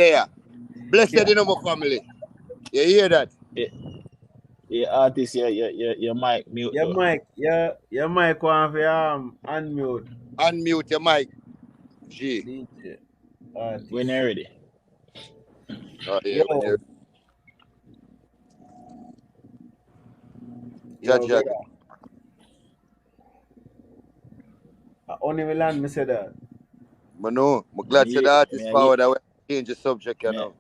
there. Blessed in my family. You hear that? Yeah, artist, your mic mute. Your mic want to unmute. Unmute your mic. G. DJ. When you're ready. Oh, yeah, when you're... Judge. Only me land, me say that. But no, I'm glad to the artist power that we change the subject, you know.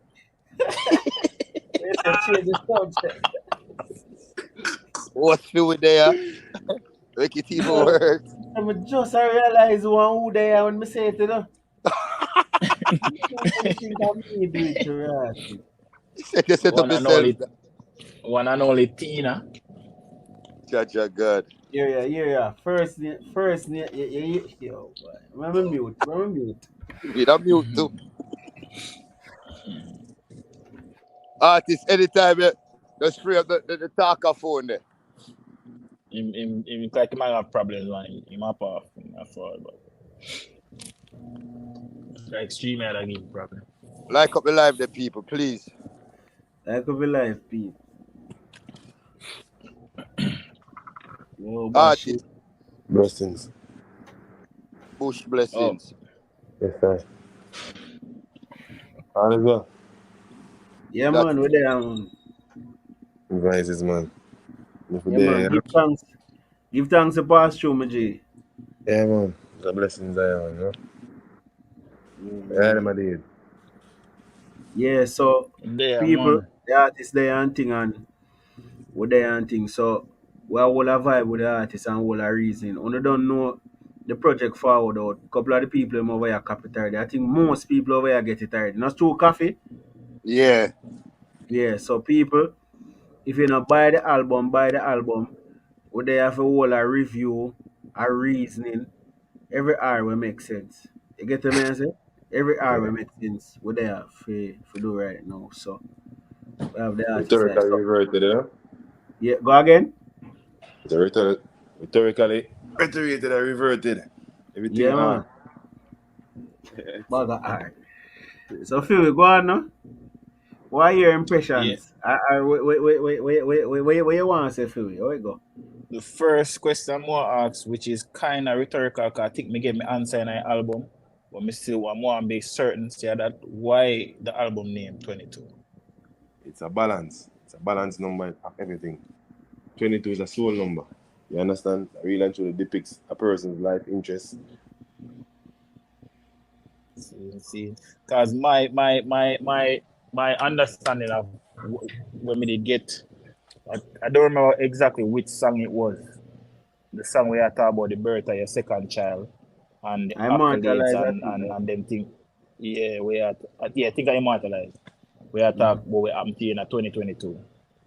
Change the subject. What's feel there? Make it even worse. I just realize who they are when me say it, you know. One and only Tina. Judge God. Yeah. First, yo, boy. Remember mute. We don't mute too. Artist, anytime you just free up the talker phone there. Him like he might have problems, man. He might off. But the extreme I give problem. Like up the live there, people, please. Like up the live, people. Artist. Blessings. Bush blessings. Yes, sir. How is it? Yeah, man, we're there, man. Advices, man. Give thanks to pass through, my G. Yeah, man. The blessings I have, you know. Yeah, my dude. Yeah, so people, man. the artists there and thing and we're there and thing. So we all a vibe with the artists and all a reason. Only don't know the project forward out. A couple of the people over here copy tired. I think most people over here get it tired. Not too coffee. Yeah. Yeah, so people, if you not buy the album, would they have a whole a review, a reasoning. Every hour will make sense. You get the man say? Every hour will make sense. What they have to do right now. So we have the artist. Rhetorically reverted, you know? Yeah, go again. Rhetorically reiterated and reverted. Everything. Yeah, man. Bugger hard. So Phil, go on now. What are your impressions? Yeah. What you want to say, Phil? Where you go? The first question I'm going to ask, which is kind of rhetorical, because I think me get my answer in an album, but me still want to be certain say that why the album name 22. It's a balance. It's a balance number of everything. 22 is a soul number. You understand? A real and truly depicts a person's life interests. See, because my understanding of when we did get, I don't remember exactly which song it was. The song where I talk about the birth of your second child and the accolades and them things. Yeah, I think I immortalized. We are talking about what happened to you in 2022.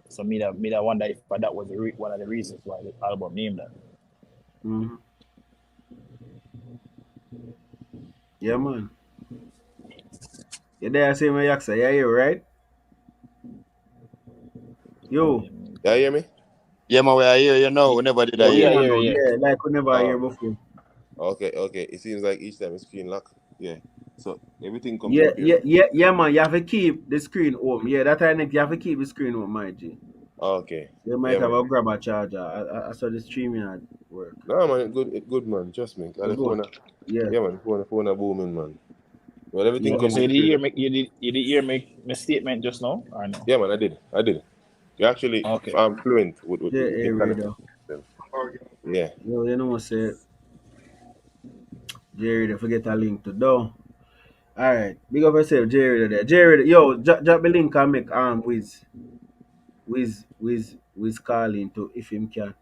So me that wonder if that was one of the reasons why the album named that. Mm-hmm. Yeah, man. You there say my yaksa, yeah, you right? Yo. Yeah, you hear me? Yeah, man, we are here, you know, whenever did I hear. Yeah, like we never hear before. Okay. It seems like each time it's screen lock. Yeah. So everything comes Yeah, up here. Yeah, man. You have to keep the screen open. Yeah, that time you have to keep the screen open, my G. Okay. You might have a grab a charger. I saw the streaming at work. No, man, it's good, man. Trust me. Yeah, man. Phone a booming, man. Well, everything comes. So you did hear my statement just now, or no? Yeah, man, I did. You're actually fluent with yeah. Yo, you know what I said? Jerry, don't forget a link to do. Alright, big up yourself, Jerry there. Jerry, yo, drop the link and make with calling to if him can.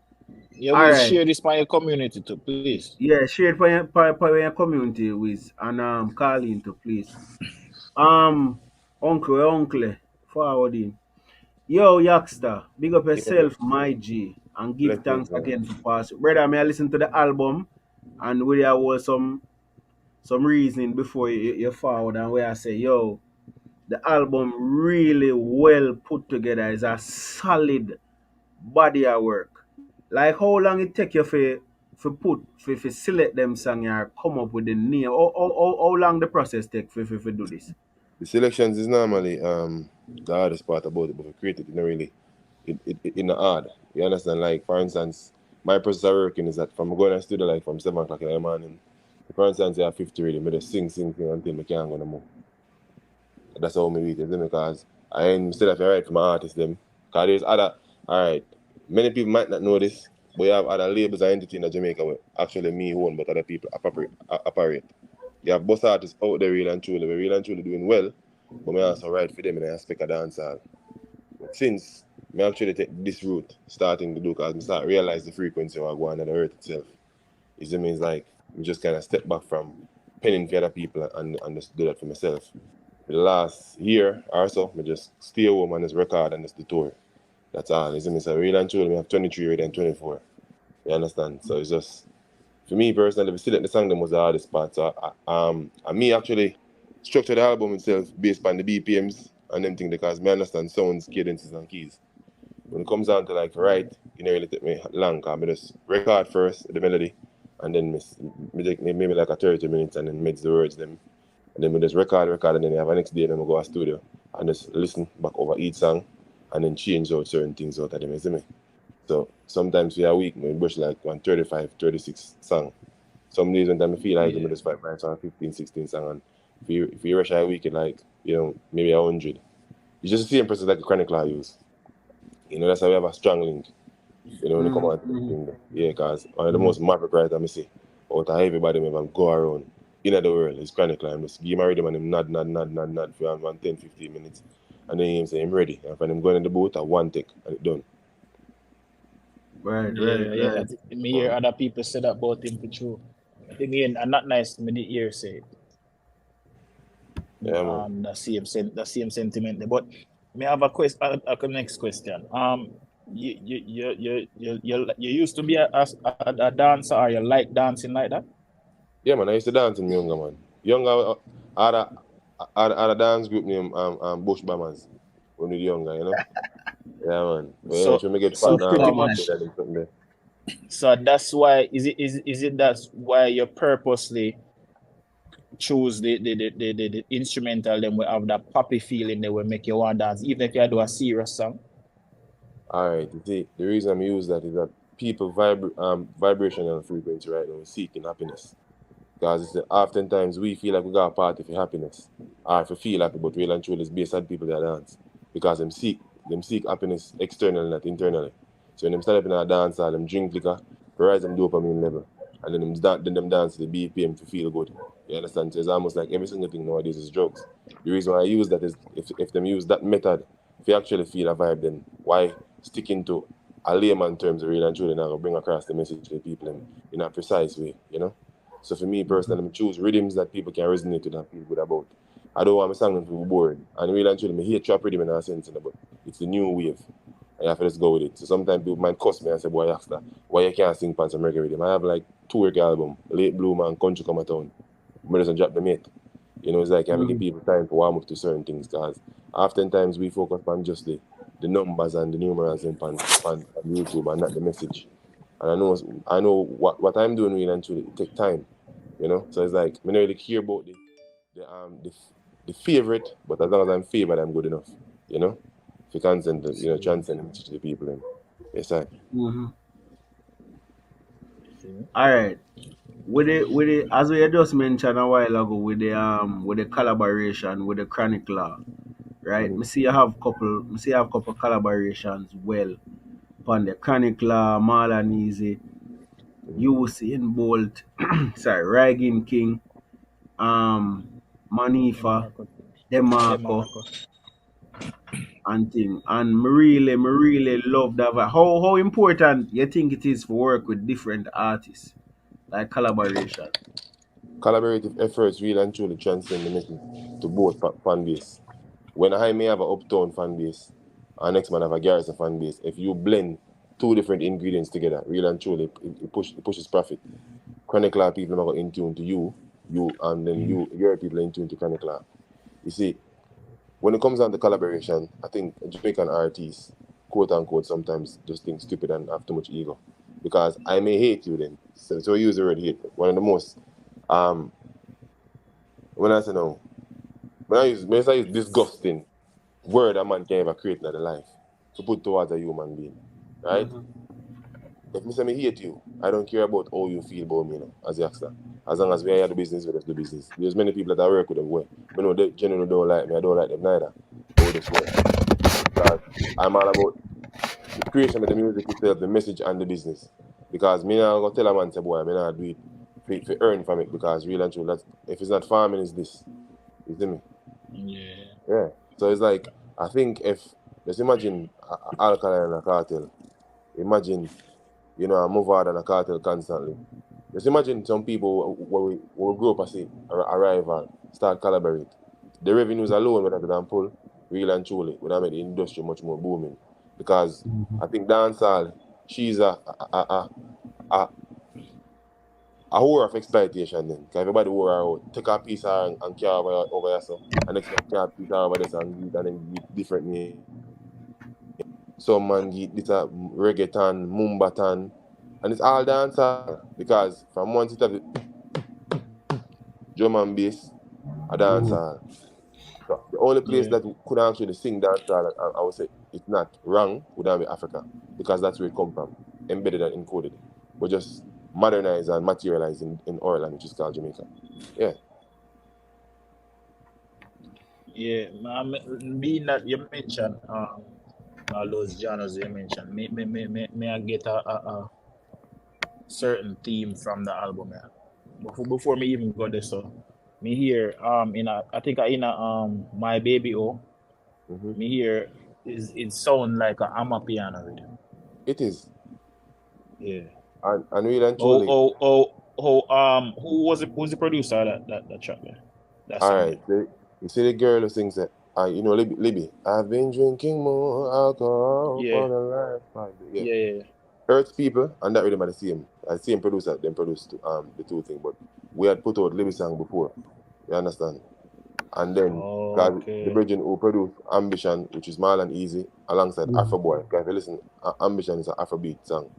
Yeah, we'll share this by your community too, please. Yeah, share it for your community with and calling to please. Uncle, forward him. Yo, Youngster, big up yourself, my G, and give thanks again for pass. Brother, may I listen to the album and where there was some reason before you forward and where I say, yo, the album really well put together. It's a solid body of work. Like how long it take you for select them song and come up with the name? How long the process take for do this? The selections is normally the hardest part about it, but we create it in a really in the hard. You understand? Like for instance, my process of working is that from going to studio like from 7 o'clock in the morning. For instance, I have 50 really, but just sing until I can't go no more. That's how me read it, because I ain't still have to write for my artists them. Cause there's other alright. Many people might not know this, but you have other labels and entity in Jamaica where actually me own but other people operate. You have both artists out there real and truly doing well, but me also write for them and I expect a dancehall. But since me actually take this route starting to do because I start realize the frequency of go on and the earth itself. It means like me just kinda step back from penning for other people and just do that for myself. For the last year or so, I just stay home and just record and just the tour. That's all. It's so real and truly, I have 23 already and 24. You understand? So it's just, for me personally, we still the song them was the hardest part. So and me actually structure the album itself based on the BPMs and them things because me understand sounds, cadences and keys. When it comes down to like write, you know, really take me long because I just record first the melody and then me take maybe like a 30 minutes and then mix the words them. And then we just record, and then we have a next day, then we go to studio and just listen back over each song and then change out certain things out of them, you see me? So sometimes we a week, we brush like 135, 36 song. Some days when I feel like we just 15, 16 song. And if you rush a week, like, you know, maybe 100. It's just the same process like a chronic law use. You know, that's how we have a strong link. You know, when you come out to the thing there. Yeah, because one of the most maverick writers I see out of everybody when go around in the world is Chronic Line. Just give him a rhythm and him nod for 10, 15 minutes. And then him say him ready. And when him going in the boat at one take and it done. Right. Me hear other people say that about him for true. I think and not nice to me the ear say it. Yeah, man. The same sentiment there. But me have a question. A next question. You used to be a dancer, or you like dancing like that? Yeah, man. I used to dance in younger, man. Younger, I had a dance group named Bush Bombers when we were younger, you know. Yeah, man. But yeah, when we get fat now, pretty I'm much. something there. So that's why is it that's why you purposely choose the instrumental then will have that poppy feeling that will make you want to dance, even if you do a serious song? Alright, the reason I use that is that people vibrational frequency right now is seeking happiness. Because oftentimes we feel like we got a party for happiness. Or if we feel happy, but real and truly it's based on people that dance. Because them seek happiness externally, not internally. So when them start up in a dance hall, them drink liquor, rise them dopamine level. And then them dance to the BPM to feel good. You understand? So it's almost like every single thing nowadays is drugs. The reason why I use that is if them use that method, if you actually feel a vibe, then why sticking to a layman terms of real and truly now bring across the message to the people in a precise way, you know? So for me personally, I choose rhythms that people can resonate with and feel good about. I don't want my song to be boring. And really and truly, I hate trap rhythm in a sense, but it's the new wave. I have to just go with it. So sometimes people might cuss me and say, boy, Yaxter, why you can't sing pants American rhythm? I have like 2 reggae album, Late Bloomer and Country Come a Town. I just drop the mate. You know, it's like I'm give people time to warm up to certain things because oftentimes we focus on just the numbers and the numerals on YouTube and not the message. And I know what I'm doing really and truly it take time. You know, so it's like I don't really care about the favorite, but as long as I'm favored, I'm good enough. You know, if you transcend transcend the message to the people, then yes, I. All right. With it, as we just mentioned a while ago, with the collaboration with the Chronic Law, right? Me see you have couple collaborations well upon the Chronic Law, Marlon Easy, Usain Bolt, sorry, Ragging King, um, Manifa, Demarco, and thing. And me really love that. How important you think it is to work with different artists, like collaboration? Collaborative efforts really and truly transcend the message to both fan base. When I may have an uptown fan base, and next man have a garrison fan base, if you blend 2 different ingredients together, really and truly, it pushes profit. Chronic Law people are in tune to you, and then your people are in tune to Chronic Law. You see, when it comes down to collaboration, I think Jamaican artists, quote unquote, sometimes just think stupid and have too much ego. Because I may hate you then. So I use the word hate. One of the most when I say no, When I use disgusting word a man can ever create in their life to put towards a human being. Right? If me say me hate you, I don't care about how you feel about me, as a youngster. As long as we are here to business, we just do business. There's many people that I work with them where me know they generally don't like me, I don't like them neither. But we just work. Because I'm all about the creation of the music itself, the message and the business. Because me not gonna tell a man say boy, me not do it for earn from it because real and true that if it's not farming it's this. You see me? Yeah. So it's like I think if just imagine Alkaline and a Cartel. Imagine, I move out and a Cartel constantly. Just imagine some people when we grow up and see arrive and start collaborate. The revenues alone would have done pull, real and truly, would have made the industry much more booming. Because I think dancehall, she's a whore of exploitation then. Because everybody wore her out, take a piece of her and carry over here so. And next time carry a piece of her over this and then give different name. Some man get this a reggaeton, mumbatan, and it's all dancehall. Because from one set of drum and bass, a dancehall. So the only place that could actually sing dancehall, I would say it's not wrong, would be Africa. Because that's where it come from, embedded and encoded. But just modernized and materialized in our land, which is called Jamaica. Yeah. Yeah, being that you mentioned all those genres you mentioned, may I get a certain theme from the album, yeah. Before me even go there, so me hear I think in a My Baby O, me hear it sound like a amapiano rhythm. It is. Yeah. And really and truly. Who's the producer of that track there? That All song right. there. You see the girl who sings that, Libby. I've been drinking more alcohol Yeah. for the last 5 days. Yeah. Yeah. Earth's People and that rhythm are the same. Same producer, them produced the two things. But we had put out Libby song before. You understand? And then, because the Okay. Virgin who produced Ambition, which is Marlon Easy, alongside Afro Boy. Because if you listen, Ambition is an Afrobeat song.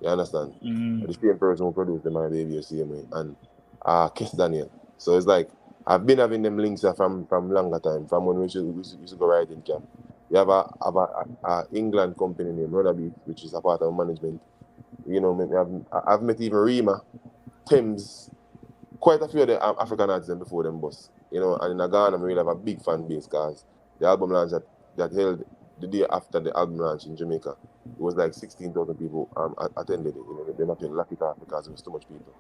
You understand? The same person who produced the My Baby, you see me, and Kiss Daniel. So it's like, I've been having them links from longer time, from when we used to go riding camp. We have a England company named Rudderbeat, which is a part of management. I've met even Rima, Thames, quite a few of the African artists before them boss. And in Ghana, we really have a big fan base because the album launch that held the day after the album launch in Jamaica, it was like 16,000 people attended it. They're not going to lock it off because there was too much people.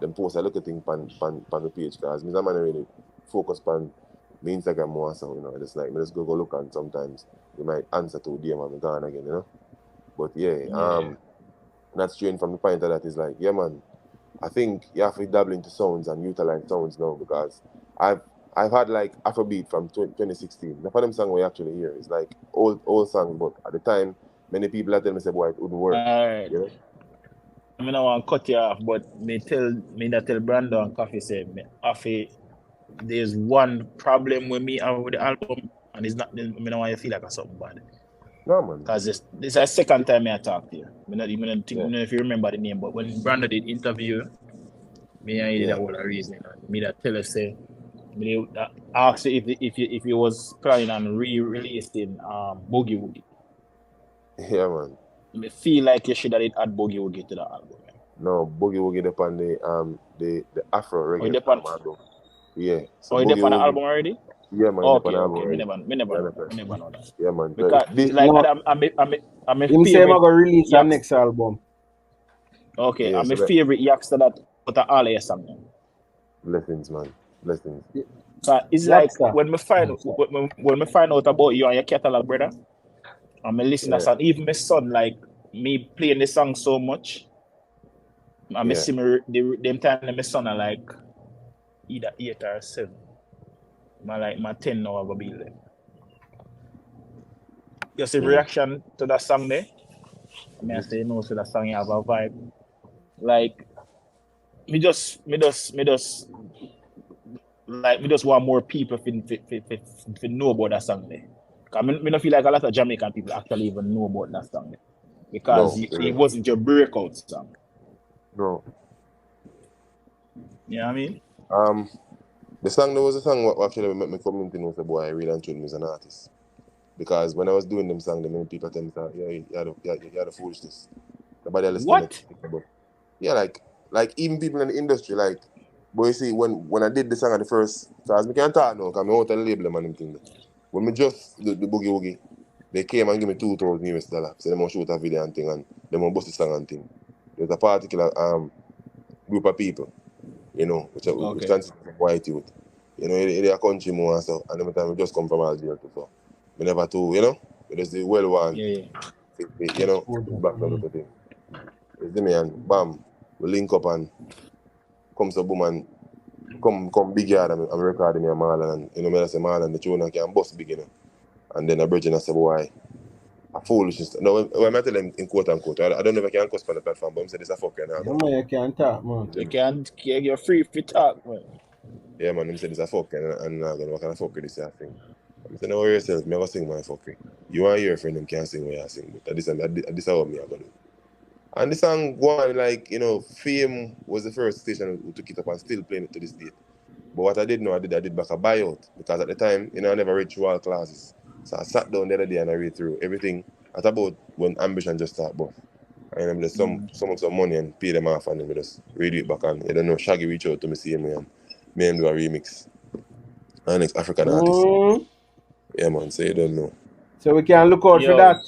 Them post a little thing pan the page because I'm not really focused on the Instagram more so, just like me just go look and sometimes they might answer to DM and I'm gone again. But that's strange from the point of that is like, yeah man, I think you have to dabble into sounds and utilize sounds now because I've had like Afrobeat from 2016. The them song we actually hear is like old song, but at the time many people tell me say boy it wouldn't work. Alright. I mean I want to cut you off, but me that tell Brandon and Coffee say there's one problem with me with the album and it's not me don't want you to feel like a something bad. No man. Because this is the second time I talk to you. I not even think if you remember the name, but when Brandon did interview me and you did that whole reason. Me that tell us say me ask you if you was planning on re-releasing Boogie Woogie. Yeah man. Me feel like you should have add Boogie Woogie to the album. No, Boogie Woogie upon the Afro reggae album. Yeah. So Boogie Woogie on the album already? Yeah man, okay. Album Me never know that. Yeah man. Because I'm a him say I'm favorite gonna release our next album. Okay, I'm a favorite youngster that put a all your song. Blessings, man. Blessings. It's like when we find out about you and your catalog, brother, I'm a listener son. Even my son, like me playing the song so much. I'm see them time my son are like either 8 or 7. My 10 now I go be there. You see reaction to that song there? I say no, so that song you have a vibe. Like me just want more people to know about that song there. Cause me don't feel like a lot of Jamaican people actually even know about that song there. Because it wasn't your breakout song. No. You know what I mean? The song, there was a song what actually made me come into know the boy I really and truly is an artist. Because when I was doing them songs, the many people tell me that you had the foolishness. Nobody listening to it. But yeah, like even people in the industry, like, but you see, when I did the song at the first, because I can't talk now, because I'm out of the label and everything. When me just the Boogie Woogie, they came and give me $2,000. So they want to shoot a video and thing, and they want to bust the song and thing. There's a particular group of people, you know, which consists of white youth. You know, they are country more and stuff, and every time we just come from Algeria too, so we never too, you know, it is the well one, you know, back down to the thing. You see me, and bam, we link up and come to boom and come big yard and I'm recording me a Marlon, and you know, me I say Marlon, the tune can bust big, you know. And then a virgin I say, boy, a foolishness. No, when I tell them in quote unquote, I don't know if I can cuss on the platform, but I'm saying this a fucker now. Yeah, man, you can't talk, man. You can't, you're free to talk, man. Yeah, man, I'm saying this a fucker, and I'm gonna what kind of fucker this I thing. I'm saying, no, yourself, me ever sing my fuckery. You and your friend them can't sing what you sing, but this is how me I gonna do. And the song go on, like, you know, Fame was the first station who took it up and still playing it to this day. But what I did know, I did back a buyout. Because at the time, you know, I never read through all classes. So I sat down the other day and I read through everything at about when Ambition just started buff. And then just some money and pay them off, and then we just read it back, and you don't know, Shaggy reach out to me, see me, and me and do a remix. And next African artist. Yeah, man, so you don't know. So we can look out for that.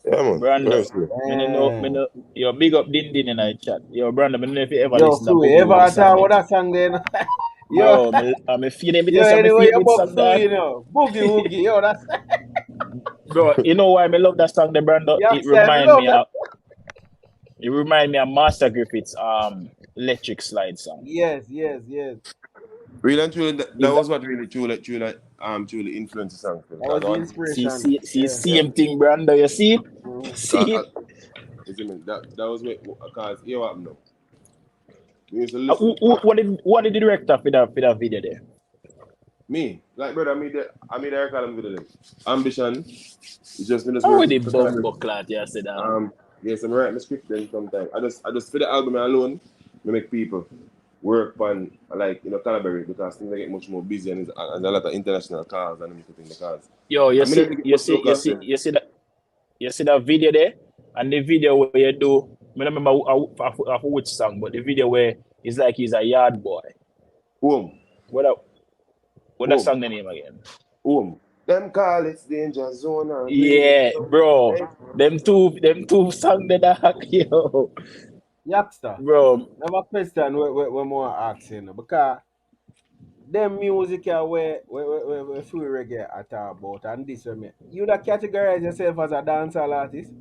Yeah, man. Brando, yo, big up Din in the chat. Yo, Brando, I don't know if you ever Yo, listen to Sue, Boogie ever Woogie talk song. about that song then? Yo, I'm feeling it. Yo, Some anyway, you favorite buck song Sue, that. you know. Boogie Woogie, yo, that's... Bro, you know why I love that song, the Brando? Yeah, It remind me of Master Griffith's Electric Slide song. Yes. Really and truly, that was what really truly influenced the song. That was the inspiration. Same thing, Brando. You see it? See it? That was because here what happened now. We used to listen. What did the director for that video there? Me, like brother, I made a record video there. Ambition. It's just me just How working. the bumbo clat, you said that. Yes, I'm writing the script then sometimes. I just for the album alone, I make people work on, like, you know, collaborate, because things get much more busy, and a lot of international cars and everything in the cars. Yo, you see that video there, and the video where you do, I don't remember which song, but the video where it's like he's a yard boy. What that song the name again? Them call it danger zone. Yeah, bro. Them two song that yo. Youngster, bro. I have a question we more asking, because them music where free reggae at about, and this one, you that categorize yourself as a dancehall artist?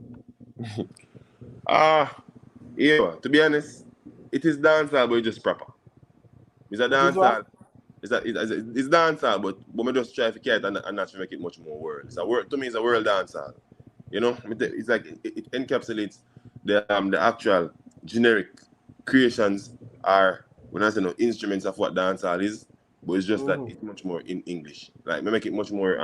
Yeah, to be honest, it is dancehall, but it's just proper. It's a dancehall. It's dancehall, but we just try to carry it and not to make it much more world. To me, it's a world dancehall. You know, it's like it encapsulates the actual generic creations are, when I say no, instruments of what dancehall is, but it's just that it's much more in English. Like, we make it much more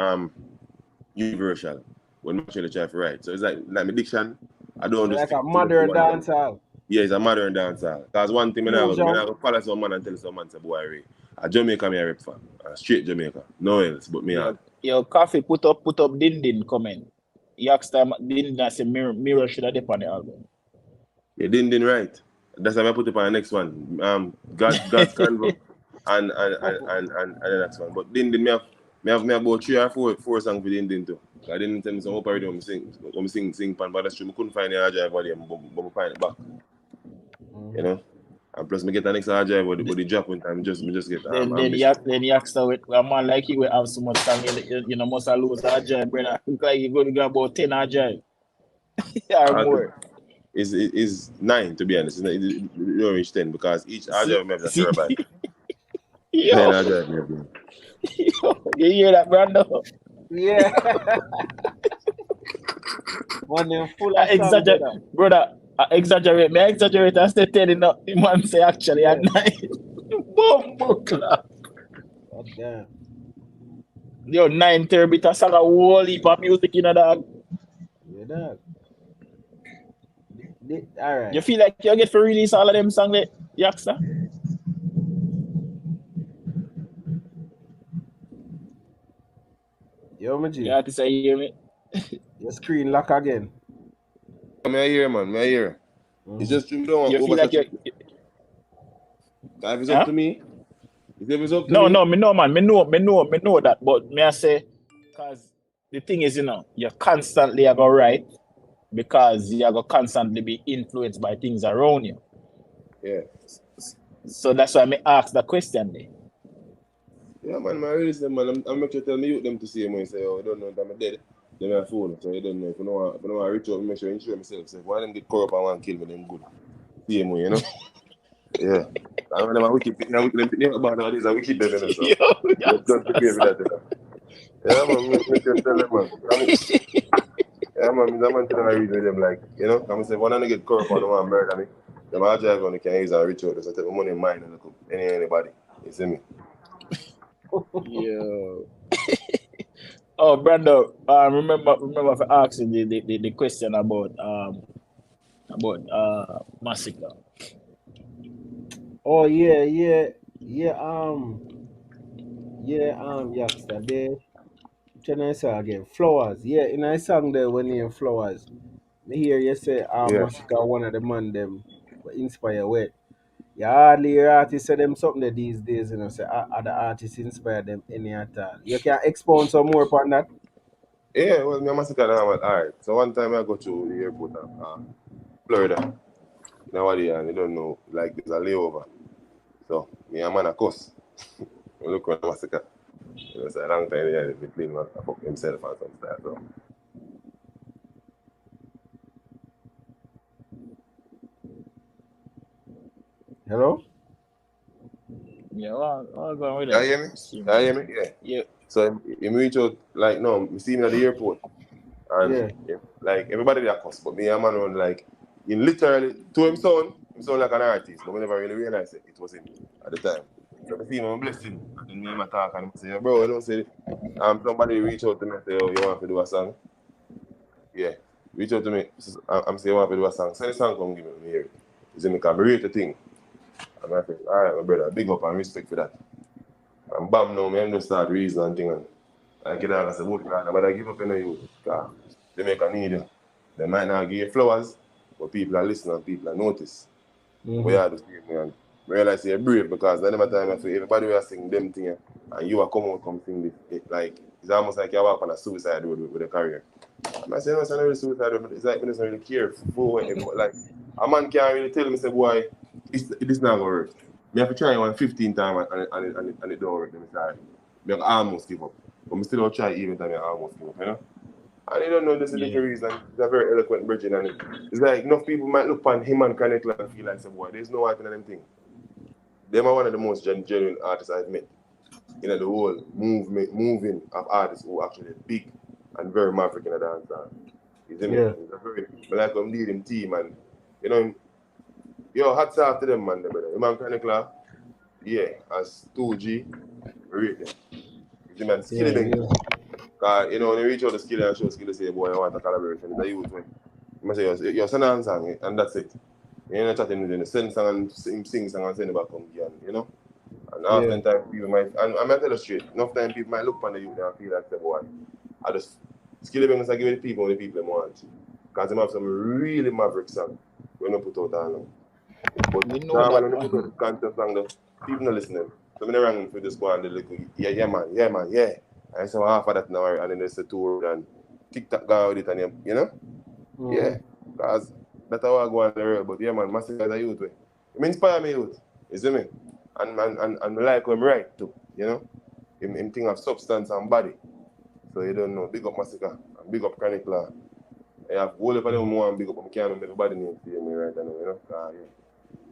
universal when I'm actually trying to write. So it's like my diction, I don't like just a modern dancehall. Yeah, it's a modern dancehall. Because one thing when I go follow some man and tell some man, say, boy, Ray, a Jamaica me a rep for. Straight Jamaica. No else but me. Yo, Coffee put up Din comment. Youngster Din say mirror should have on the album. Yeah, Din right. That's why I put it on the next one. God's Canva and the next one. But Din me have about 3 or 4 songs with Din too. I didn't tell me some opera when I sing pan, but that's true. I couldn't find the hard drive body, but I find it back. You know? And plus, I get an extra hard drive with the drop one time, just get then youngster with a man like you will have so much time, you know, must lose hard drive, brother. Look like you're going to get about 10 hard drive. Or more. Is 9, to be honest. You don't reach 10 because each hard drive has a terabyte. Yo. 10 hard drive maybe. Yo, you hear that, Brando? Yeah. One full of exaggerate, brother. I exaggerate and stay telling the man say actually at 9. Bumbo clap. God damn. Yo, 9 terabit a song a whole heap of music in a dog. Yeah, dog. Alright. You feel like you get to release all of them songs, Yaksta? Yo, my G. You have to say, you hear me? Your screen lock again. I hear, man. I hear. It's just you don't want You feel like you're... If it's up to me, if it's up to No, me. no, me know, man. Me know that. But me I say, because the thing is, you're constantly going to write because you're going to constantly be influenced by things around you. Yeah. So that's why I ask the question there. Yeah, man, I really say, man, I'm make sure tell me them to see him and say, oh, I don't know that I'm dead. Then I phone, so I don't know. If you don't want to reach out, make sure you insure myself. So if one of them get caught up and want to kill me, then good. See him, you know? Yeah. I don't know, we keep about all these, we keep them in so. Just prepare for that, you know? Yeah, man, make sure tell them, man. Yeah, man, I'm telling I read with them, like, you know? I'm say, one of them get caught up and want to murder me. Them all drive on the can use and reach out. So I take my money in mine and look up anybody. You see me? Yeah. Oh, Brando, remember for asking the question about massacre. Oh yeah. Youngster, they can I say again? Flowers. Yeah, in I song there when you Flowers. Me hear you say Massacre one of the man them were inspired with. You hardly hear artists say them something that these days, say other artists inspire them any at all. You can expound some more upon that? Yeah, well, me and Massacre now, alright. So one time I go to the airport Florida. You know what they are, they don't know, like there's a layover. So me and man a cuss. I look on Massacre. It's a long time they between man, I fuck himself and some stuff. So. Hello? Yeah, I'll go with You that. hear me? You hear me? Yeah. Yeah. So he reach out, like, no, we see me at the airport. And like everybody there cuss, but me and man run like, he literally, to him sound like an artist, but we never really realized it was him at the time. So I see him, I'm blessing. And then me and my talk and I say, bro, I don't say, somebody reach out to me and say, oh, you want to do a song? Yeah. Reach out to me. I'm saying, you want to do a song? Send the song, come give me hear it. You see me, can rate the thing. And I say, all right, my brother, big up and respect for that. And bam, now, me just start reason and thing. And I get out and say, what, but I give up in the youth. They make a need you. They might not give you flowers, but people are listening and people are notice. We are the same, man. Realize you're brave because the other time I feel everybody will sing them things and you are come sing this. Like, it's almost like you walk on a suicide road with a career. I say, no, it's not really suicide road, it's like, I don't really care for what, like, a man can't really tell me, say, boy, this not going to work. I have to try one 15 times and it don't work. Then I say, I almost give up. But I still don't try even time I almost give up, you know? And you don't know this is the reason. He's a very eloquent bridging, and it's like enough people might look upon him and Connect and feel like, boy, there's no art in them thing. Them are one of the most genuine artists I've met. In the whole moving of artists who are actually big and very maverick in the dance. You see me? It's a very, but like I'm leading team, and you know, yo, hats off to them, man, brother. The man Connect, yeah, as 2G, rate them. You see, man, skilling. Because, you know, when you reach out the skill and show skill, say, boy, I want a collaboration. It's a youth way. You say, you're send a song, and that's it. You're not chatting with them. Send song and sing song and send it back home again, you know? And oftentimes people might, and I'm going to tell you straight, enough time people might look on the youth and feel like, say, boy, I just, skill events I give it to people when the people want. Because they have some really maverick songs when they put out on them. But normally when they put out the content song, the people not listening. So when they rang for this one, they look, yeah, man. I say, well, half of that now, and then there's the tour and TikTok go with it, and you know? Yeah, because that's how I go on the road. But yeah, man, Massacre is a youth way. It inspire me youth, you see me? And I like him right too, you know? Him think of substance and body. So you don't know. Big up Massacre and big up Chronic Law. I have whole of them more and big up them can't everybody need to see me right now, you know?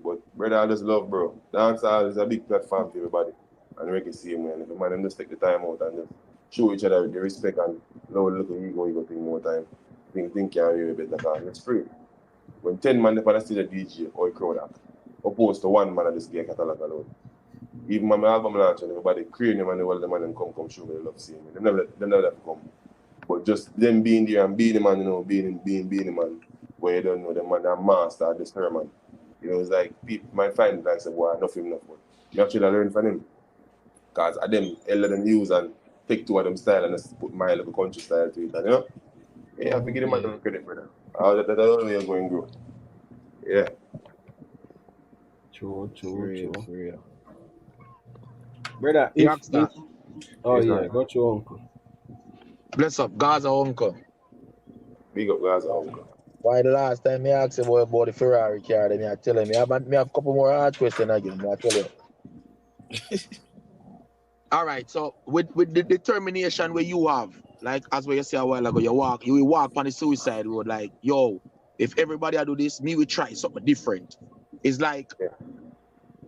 But brother, I just love, bro. Dancehall is a big platform for everybody. And reggae same way. And if the man just take the time out and just show each other the respect and look at ego think more time. Think can really better because it's free. When 10 man they see the DJ or a crowd act, opposed to one man that just get catalog alone. Even my album launch and everybody creating them and the world the man come show me they love seeing me. They never let come. But just them being there and being the man, you know, being the man where you don't know the man that master this man. You know, it's like people might find it like say, boy, enough. But you actually learn from him. Because of them, all of them use and take two of them style and just put my little country style to it. And, you know? Yeah, I forget him a credit for that. That's the only way you're going to grow. Yeah. True. For real. Brother, if oh Yes, yeah, man. got your uncle. Bless up, Gaza uncle. Big up guys, uncle. Why the last time me asked him about the Ferrari car, then I tell him me have a couple more hard questions again. I tell you. All right, so with the determination where you have, like as what you say a while ago, you will walk on the suicide road, like, yo, if everybody do this, me will try something different. It's like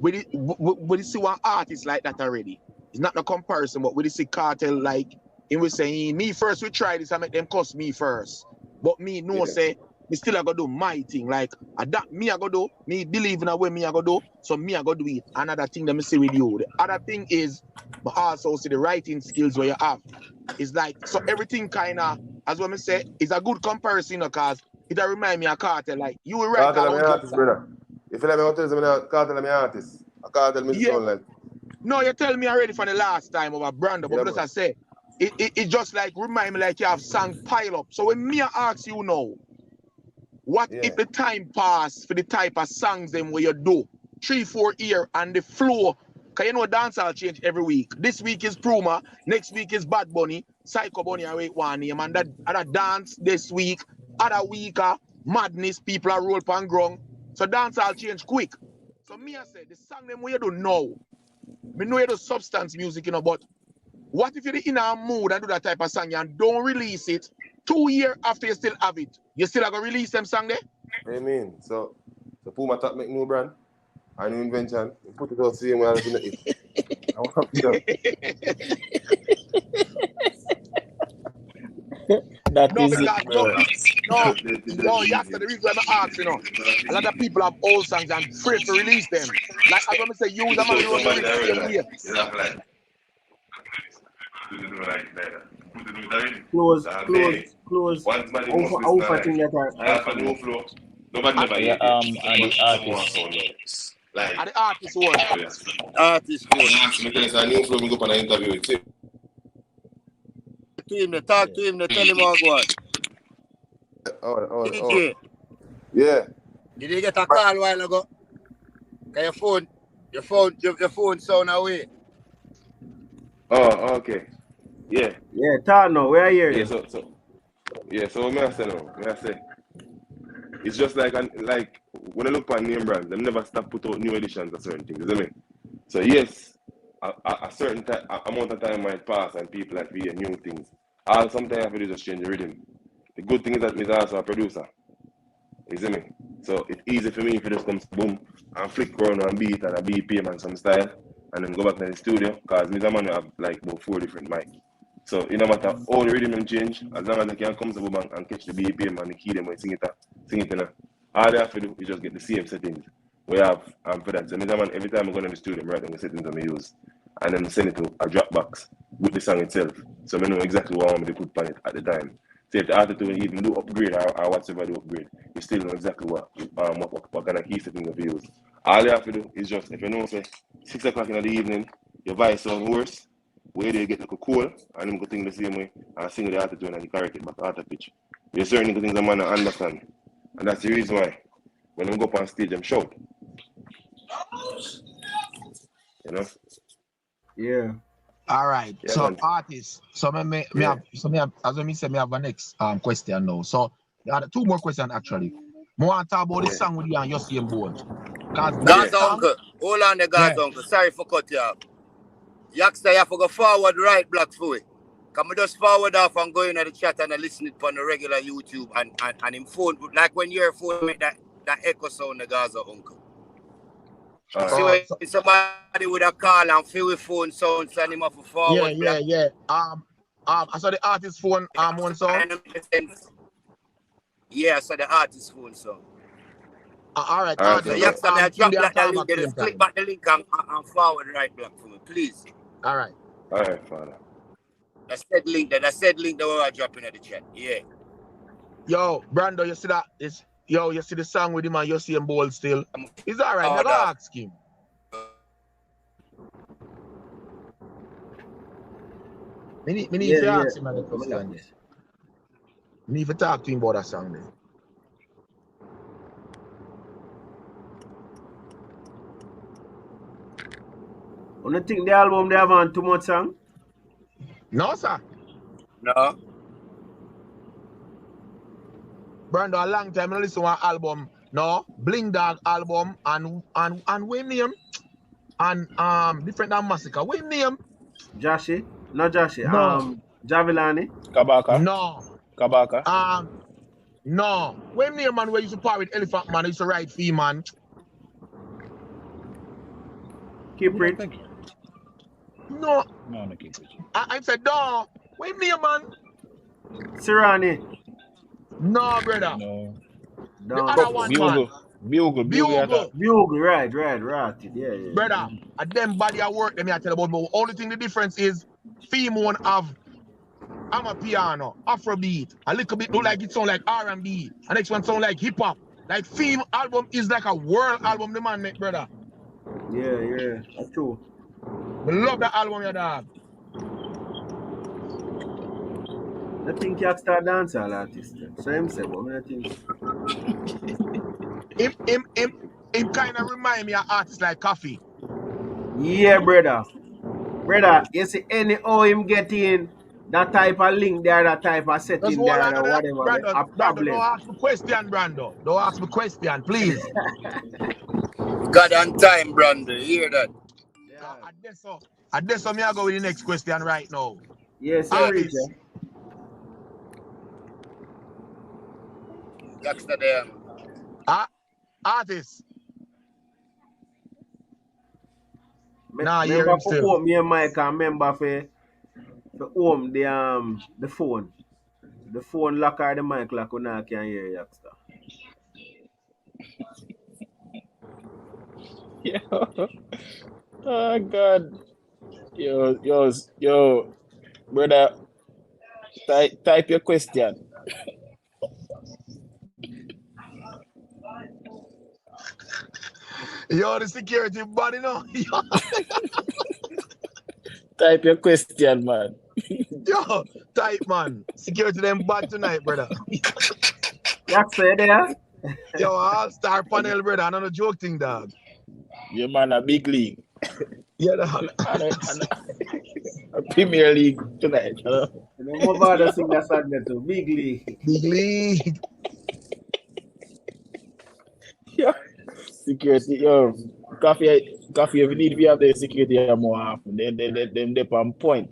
we see one artist like that already. It's not a comparison, but we see Cartel like he was saying, me first we try this and make them cost me first. But me say me still I go do my thing. Like that me I go do, me believe in a way me I go do, so me I go do it. Another thing that me see with you. The other thing is but also see the writing skills where you have. It's like so everything kinda, as what me say, is a good comparison because it remind me of Cartel. Like you will write Cartel, I'm an artist, brother. If you let me tell you, Cartel, I'm an artist. I can't tell me the sound like. No, you tell me already for the last time about Brando, but as I say, it just like remind me like you have song pile up. So when me ask you now, what if the time pass for the type of songs them where you do 3-4 year and the flow? Cause you know dancehall change every week. This week is Pruma, next week is Bad Bunny, Psycho Bunny I wait one name, and that other dance this week, other week madness, people are roll pan grung. So dancehall change quick. So me I say the song them where you do now. Me know you do substance music, you know, but what if you're in a mood and do that type of song and don't release it 2 years after you still have it? You still gonna release them song there? I mean, so Puma Top make new brand, a new invention, put it out same way as it. I want to done. That No, is because it, bro. no, yes, the reason why I'm asking, you know, a lot of people have old songs and afraid to release them. Like as when I say, use them and run the risk same way. Close. Once I think that I have a new flow. Nobody never Yeah, hear it. and the artist. Like, And the artist one. Artist one. me tell you, a new flow, me go on an interview with him. Talk to him, tell him how go on. DJ. Yeah. Did you get a call a while ago? Your phone sound away. Oh, okay. Yeah. Yeah, Tano, where are you? So me I say, it's just like when I look at name brands, they never stop put out new editions of certain things, isn't it? So yes, a certain amount of time might pass and people like hear new things. All sometimes I have to do is just change the rhythm. The good thing is that I'm also a producer. You see me? So it's easy for me if it just comes boom and flick around and beat and a BPM and some style and then go back to the studio because me and man have like about 4 different mics. So it no matter how the rhythm change, as long as I can come to the and catch the BPM and the key them and sing it in. All they have to do is just get the same settings we have for that. So me man, every time I go in the studio, I'm writing the settings I use and then send it to a Dropbox with the song itself. So I know exactly what I want me to put on it at the time. So if the artist will even do upgrade or whatever do upgrade, you still know exactly what kind of key settings to use. All you have to do is just, if you know, say 6 o'clock in the evening, your voice sound worse, where they get like a cool, and them go think the same way, and sing the artist and you correct it back out of pitch. There's certain things a man don't understand. And that's the reason why when I go up on stage, I'm shout. You know? Yeah. All right. Yeah, so man. artists. So me have as I said, me have a next question now. So there are 2 more questions actually. I want to talk about the song with you and Yossi and Bold. Because Gaza uncle. Hold on the Gaza uncle. Sorry for cut you off. Youngster, you have to go forward right block for it. Can we just forward off and go in the chat and listen it on the regular YouTube and him phone, like when your phone make that echo sound the Gaza uncle. See when somebody would have call and feel with phone sound, send him off a forward block. Yeah. I saw the artist phone one sound. Yeah, I saw the artist phone sound. All right. So youngster, I drop back the link, just click back the link and forward right block for me, please. All right, Father. That said link that we're dropping at the chat. Yeah. Yo, Brando, you see that? You see the song with him and Yossi and Bold still? It's all right. Never ask him. Me need to ask him a question. Me need to talk to him about that song then. You don't think the album they have on too much song? No, sir. No. Brando, a long time I listen to one album. No, Bling Dog album and what name? And different than Massacre. What name? Joshy? Not Joshy. No. Javilani? Kabaka? No. Kabaka? No. What name, man, where you used to part with Elephant Man, used to ride fee, man? Keep it. No. No, keep it. I said, no. What name, man? Sirani? No, brother. No. The other one, man. Bugle, right. Yeah. Brother, at them body of work, them I tell about, but only thing the difference is, Femone have Amapiano, Afrobeat, a little bit look like it sound like R&B, and next one sound like hip hop. Like Feme album is like a world album, the man make, brother. Yeah, that's true. I love that album, your dog. I think you start dancehall artist. So him say, but I think him kind of remind me of artists like Coffee. Yeah, brother, you see any how him get in that type of link there, that type of setting there, or whatever. Brando, don't ask me question, Brando. Don't ask me question, please. God on time, Brando. You hear that? Yeah. I guess me I go with the next question right now. Yes, artist. Youngster there. Artist. Remember for home, me and Mike and remember for home the phone. The phone lock or the mic lock when I can hear youngster. Yo. Oh God. Yo, brother. Type your question. Yo, the security body, no. Type your question, man. Yo, type, man. Security them bad tonight, brother. That's fair there. Yo, all-star panel, brother. I don't joke thing, dog. Your man a big league. Yeah, dog. A Premier League tonight. No more bother sing that song too. Big league. Big league. Yeah. Security, yo, coffee. If you need to have the security more often, they're on point.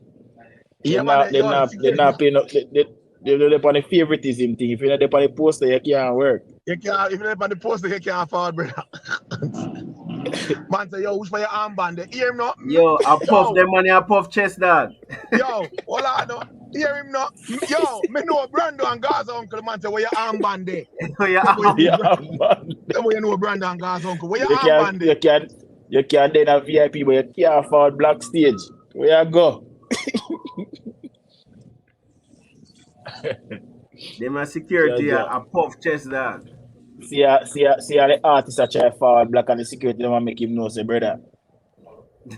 They're not playing up. They're on the favoritism thing. If you're not on the poster, you can't work. If you're not on the poster, you can't afford, brother. Man say, yo, which for your armband? They hear him no? Yo, I puff them money, I puff chest, dog. Yo, hold on, no. Hear him no? Yo, me know Brando and Gaza uncle, man say, where your armband there? Where your armband? Where you know Brando and Gaza uncle? Where your armband there? You can then have VIP, but you can't afford black stage. Where you go? Them a security, a puff chest, dog. See how the artists are trying to forward black and the security don't make him know, say, brother.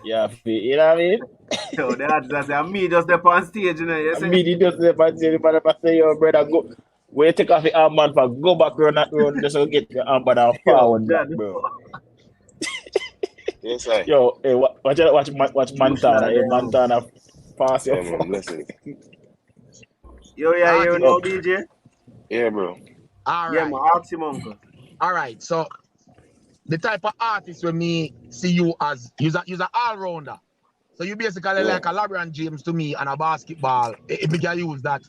Yeah, you know what I mean? Yo, the artists say, me just step on stage, you know. You say? Me just step on stage, but I say, yo, brother, go. When you take off the armband, go back around that road, just to get your armband and forward back, bro. Yes, sir. Yo, hey, watch Montana. Hey, Montana, pass your phone. Listen. Yo, you know DJ? Yeah, bro. All right. Yeah, man, ask him, uncle. All right, so the type of artist when me see you as you're an all-rounder. So you basically like a LeBron James to me and a basketball. If we can use that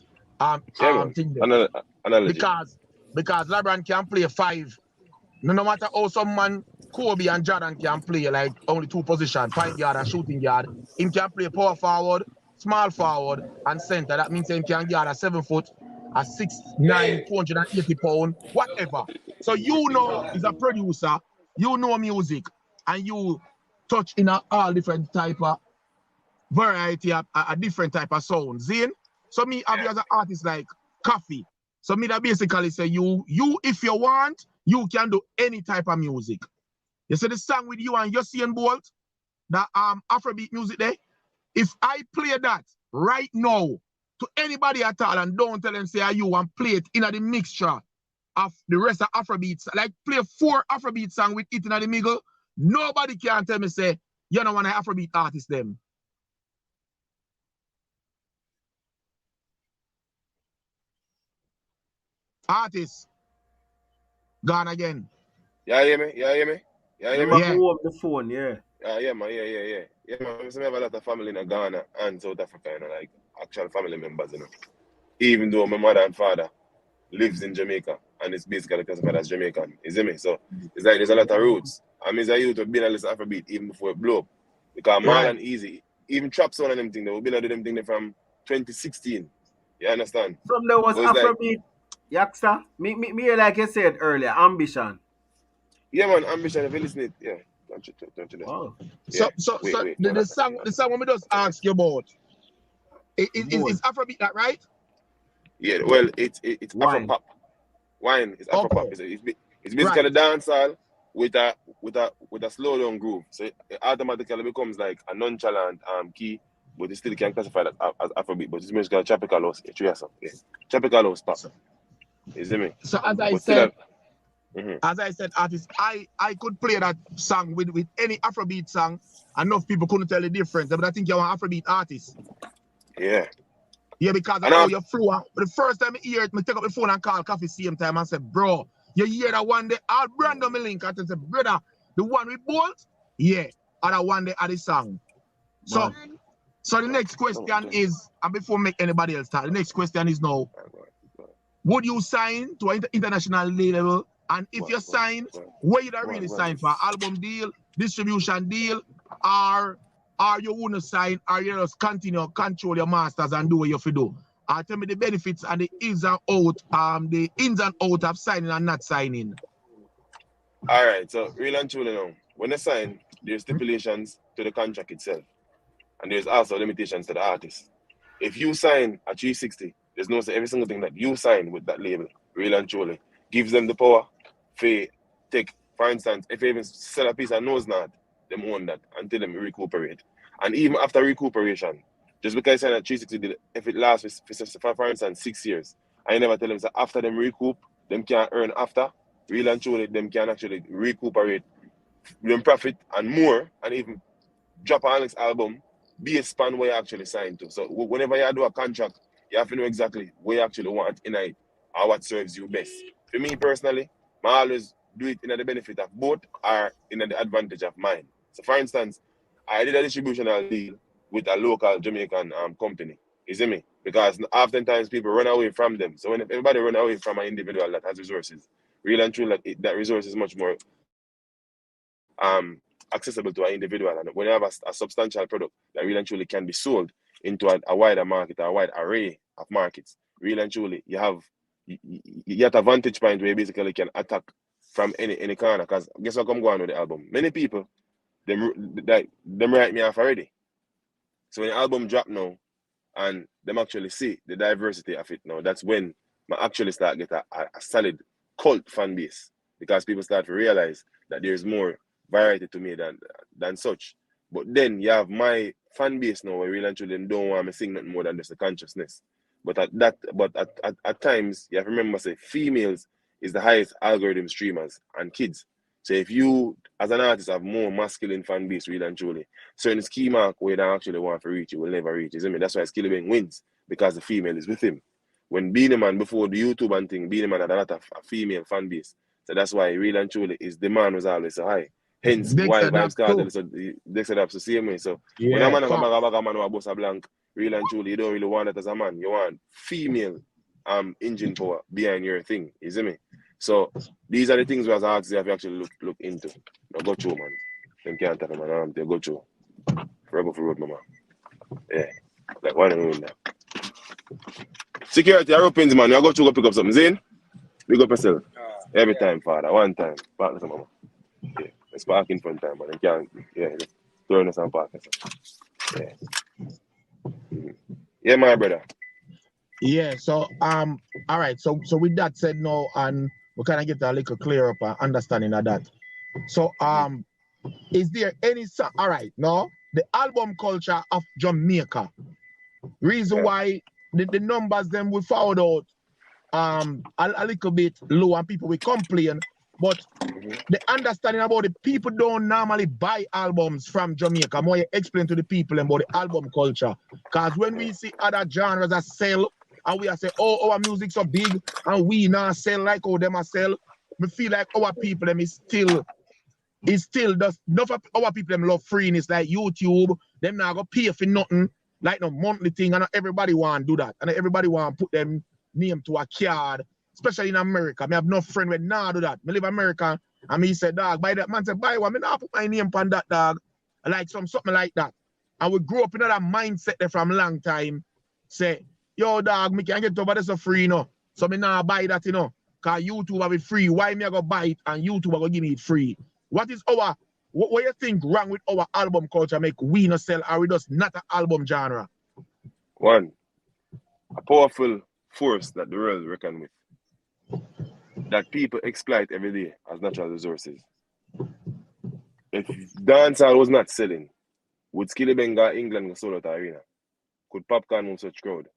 thing there. Because LeBron can play 5. No matter how some man Kobe and Jordan can play like only 2 positions, point guard and shooting guard. Him can play power forward, small forward, and center. That means he can guard a 7 foot, a 6'9", 280 pound, whatever. So you know, as a producer, you know music, and you touch in all different type of variety of a different type of sound. Zine? So me have you as an artist like Coffee. So me that basically say you if you want, you can do any type of music. You see the song with you and Usain Bolt, that Afrobeat music there? If I play that right now to anybody at all and don't tell them say are you and play it in the mixture of the rest of Afrobeats. Like play 4 Afrobeat songs with it in the middle. Nobody can tell me say you don't want an Afrobeat artist them. Artist. Gone again. Yeah, hear me? Yeah, hear me? Yeah, hear me? Remember who up the phone, yeah. Yeah, man, yeah. Yeah, man, I have a lot of family in Ghana and South Africa, you know, like actual family members, you know. Even though my mother and father lives in Jamaica and it's basically classified as Jamaican, you see me? So it's like there's a lot of roots. I mean, I used to be in a list of Afrobeat even before it blew up. Because Mal and Easy, even Trap Sound and them thing, we've been doing them thing from 2016. You understand? From there was Afrobeat, like, Yaksta. Me like you said earlier, Ambition. Yeah, man, Ambition, if you listen it, yeah. Don't you wow. Yeah. So the song when we just ask you about, is Afrobeat that right? Yeah, well, it's Afropop. Wine is Afropop. Okay. It's basically dancehall with a slow down groove. So it automatically becomes like a nonchalant key, but it still can classify that as Afrobeat. But it's basically tropical house. Yeah, tropical house pop. You see me? So as I said, artist, I could play that song with any Afrobeat song. Enough people couldn't tell the difference, but I think you're an Afrobeat artist. Yeah. Yeah, because of how you flow. The first time I hear it, I take up the phone and call Coffee same time and say, bro, you hear that one day, I'll brand on my link and say, brother, the one we bolt, yeah, and that one day at the song. So the next question is, and before I make anybody else start, the next question is now, would you sign to an international label? And if you sign, where you really sign for? Album deal, distribution deal, or you wouldn't sign, or you just continue control your masters and do what you have to do? Tell me the benefits and the ins and out of signing and not signing. All right, so real and truly now, when you sign, there's stipulations to the contract itself, and there's also limitations to the artist. If you sign a 360, there's no every single thing that you sign with that label, real and truly, gives them the power to take, for instance, if they even sell a piece of nose knot, them own that until them recuperate. And even after recuperation, just because I sign a 360 deal, if it lasts for instance 6 years, I never tell them that after them recoup, them can earn after, real and truly, them can actually recuperate them profit and more, and even drop an next album based on where you actually signed to. So whenever you do a contract, you have to know exactly where you actually want in it or what serves you best. For me personally, I always do it in the benefit of both or in the advantage of mine. So for instance, I did a distributional deal with a local Jamaican company. You see me? Because oftentimes people run away from them. So when everybody run away from an individual that has resources, real and true, that resource is much more accessible to an individual. And when you have a substantial product that really and truly can be sold into a wider market, a wide array of markets, really and truly, you have a vantage point where you basically can attack from any corner. Because guess what come going on with the album? Many people, them write me off already. So when the album drop now, and them actually see the diversity of it now, that's when I actually start get a solid cult fan base. Because people start to realize that there's more variety to me than such. But then you have my fan base now where really and truly don't want me sing nothing more than just the consciousness. But at times you have to remember, say, females is the highest algorithm streamers and kids. So if you as an artist have more masculine fan base, really and truly, certain ski mark where you don't actually want to reach, you will never reach. You know? That's why Skilly Bang wins, because the female is with him. When Beenie Man, before the YouTube and thing, Beenie Man had a lot of a female fan base. So that's why really and truly his demand was always so high. Hence why Vibes Cartel so they set up the same way. So when a man have a man who boss a blank, really and truly, you don't really want that as a man. You want female engine power behind your thing. You see me? So these are the things we as artists have to actually look into. Now go through, man. Them can't tell man, they go through. Forever for road, mama. Yeah. Like why don't you win that? Security, Europeans, man, you go through, go pick up something. Zane? Big up yourself. Every time, father. One time. Park this, mama. Yeah. It's parking front time, but they can't. Yeah. Throwing us on park. Yeah. Mm-hmm. Yeah, my brother. Yeah, so all right, so with that said now, and we kind of get a little clear up understanding of that. So is there any song? All right, now the album culture of Jamaica, Reason why the numbers them we found out a little bit low and people will complain, but the understanding about the people don't normally buy albums from Jamaica. More you explain to the people about the album culture. Because when we see other genres that sell, and we are say, oh, our music so big, and we now sell like how them are sell, we feel like our people them is still does enough of our people them love freeness like YouTube. Them now go pay for nothing, like no monthly thing, and not everybody want to do that. And everybody want to put them name to a card, especially in America. I have no friend when now do that. I live in America, and me say, dog, buy that. Man say, buy one. I now put my name on that, dog. Like something like that. And we grew up in that mindset there from a long time. Say, yo, dog, me can get over this for free, you know. So me now buy that, you know. Because YouTube have it free. Why me I go buy it and YouTube are going to give me it free? What is what you think wrong with our album culture make we not sell, or we just not an album genre? One, a powerful force that the world reckon with, that people exploit every day as natural resources. If dancehall was not selling, would Skillybenga England go solo to arena? Could Popcorn move such crowd?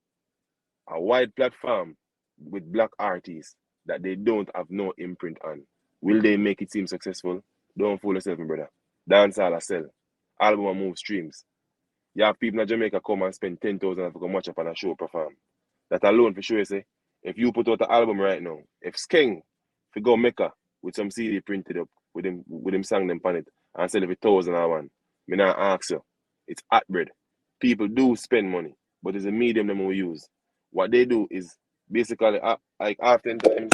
A wide platform with black artists that they don't have no imprint on, will they make it seem successful? Don't fool yourself, my brother. Dancehall a sell. Album a move streams. You have people in Jamaica come and spend 10,000 to come watch up on a show perform. That alone for sure, say, if you put out an album right now, if Skeng if go Mecca with some CD printed up with him sang them on it and sell it for 1,001, me not ask you. It's hot bread. People do spend money, but it's a medium them will use. What they do is basically like oftentimes.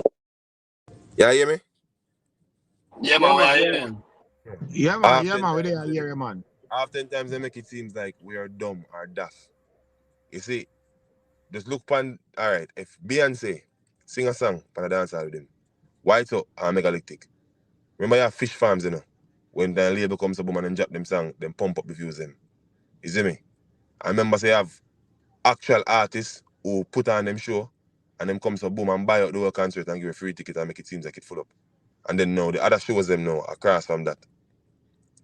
Yeah, hear me? Yeah, man. Yeah, man, we there, yeah, man. Oftentimes they make it seem like we are dumb or daft. You see, just look pan. All right, if Beyonce sing a song pan a dancehall with him, White Up and Megalithic. Remember you have fish farms, you know. When the label comes up and drop them song, them pump up the views them. You see me? I remember say you have actual artists who put on them show and them comes up boom and buy out the whole concert and give a free ticket and make it seem like it full up. And then now the other shows them now across from that.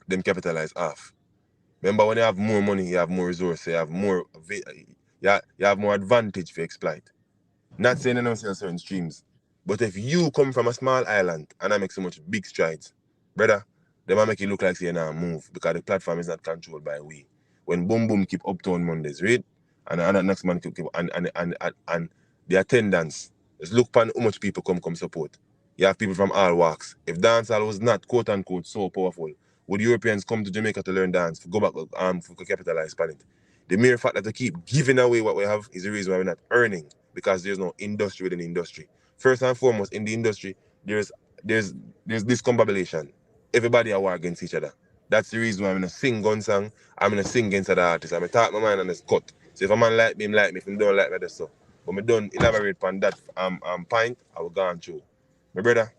Them capitalize off. Remember when you have more money, you have more resources, you have more advantage for exploit. Not saying I don't sell certain streams, but if you come from a small island and I make so much big strides, brother, they might make it look like you're not move because the platform is not controlled by we. When Boom Boom keep Uptown Mondays, right? And the next man keep and the attendance, just look upon how much people come support. You have people from all walks. If dancehall was not quote unquote so powerful, would Europeans come to Jamaica to learn dance, go back for capitalize on it? The mere fact that they keep giving away what we have is the reason why we're not earning, because there's no industry within the industry. First and foremost, in the industry, there's discombobulation. Everybody are war against each other. That's the reason why I'm gonna sing gun song, I'm gonna sing against other artists. I'm gonna talk my mind and it's cut. So if a man like me, him like me. If him don't like me, that's so. But me don't elaborate on that point, I will go on through. My brother,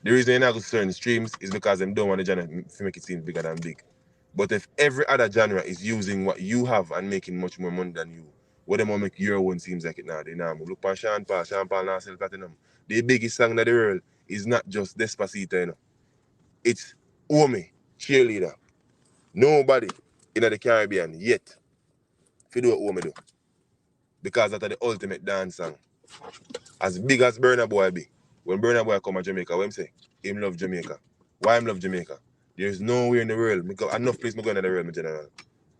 the reason you're not going to certain streams is because them don't want the genre to make it seem bigger than big. But if every other genre is using what you have and making much more money than you, what them want make your own seems like it now. They now look for Sean Paul now sell platinum. The biggest song in the world is not just Despacito, you know. It's Omi, Cheerleader. Nobody in the Caribbean yet if you do what Omi do. Because that's the ultimate dance song. As big as Burna Boy be, when Burna Boy come to Jamaica, what him say? Him love Jamaica. Why him love Jamaica? There's nowhere in the world, enough place me go in the world, in general.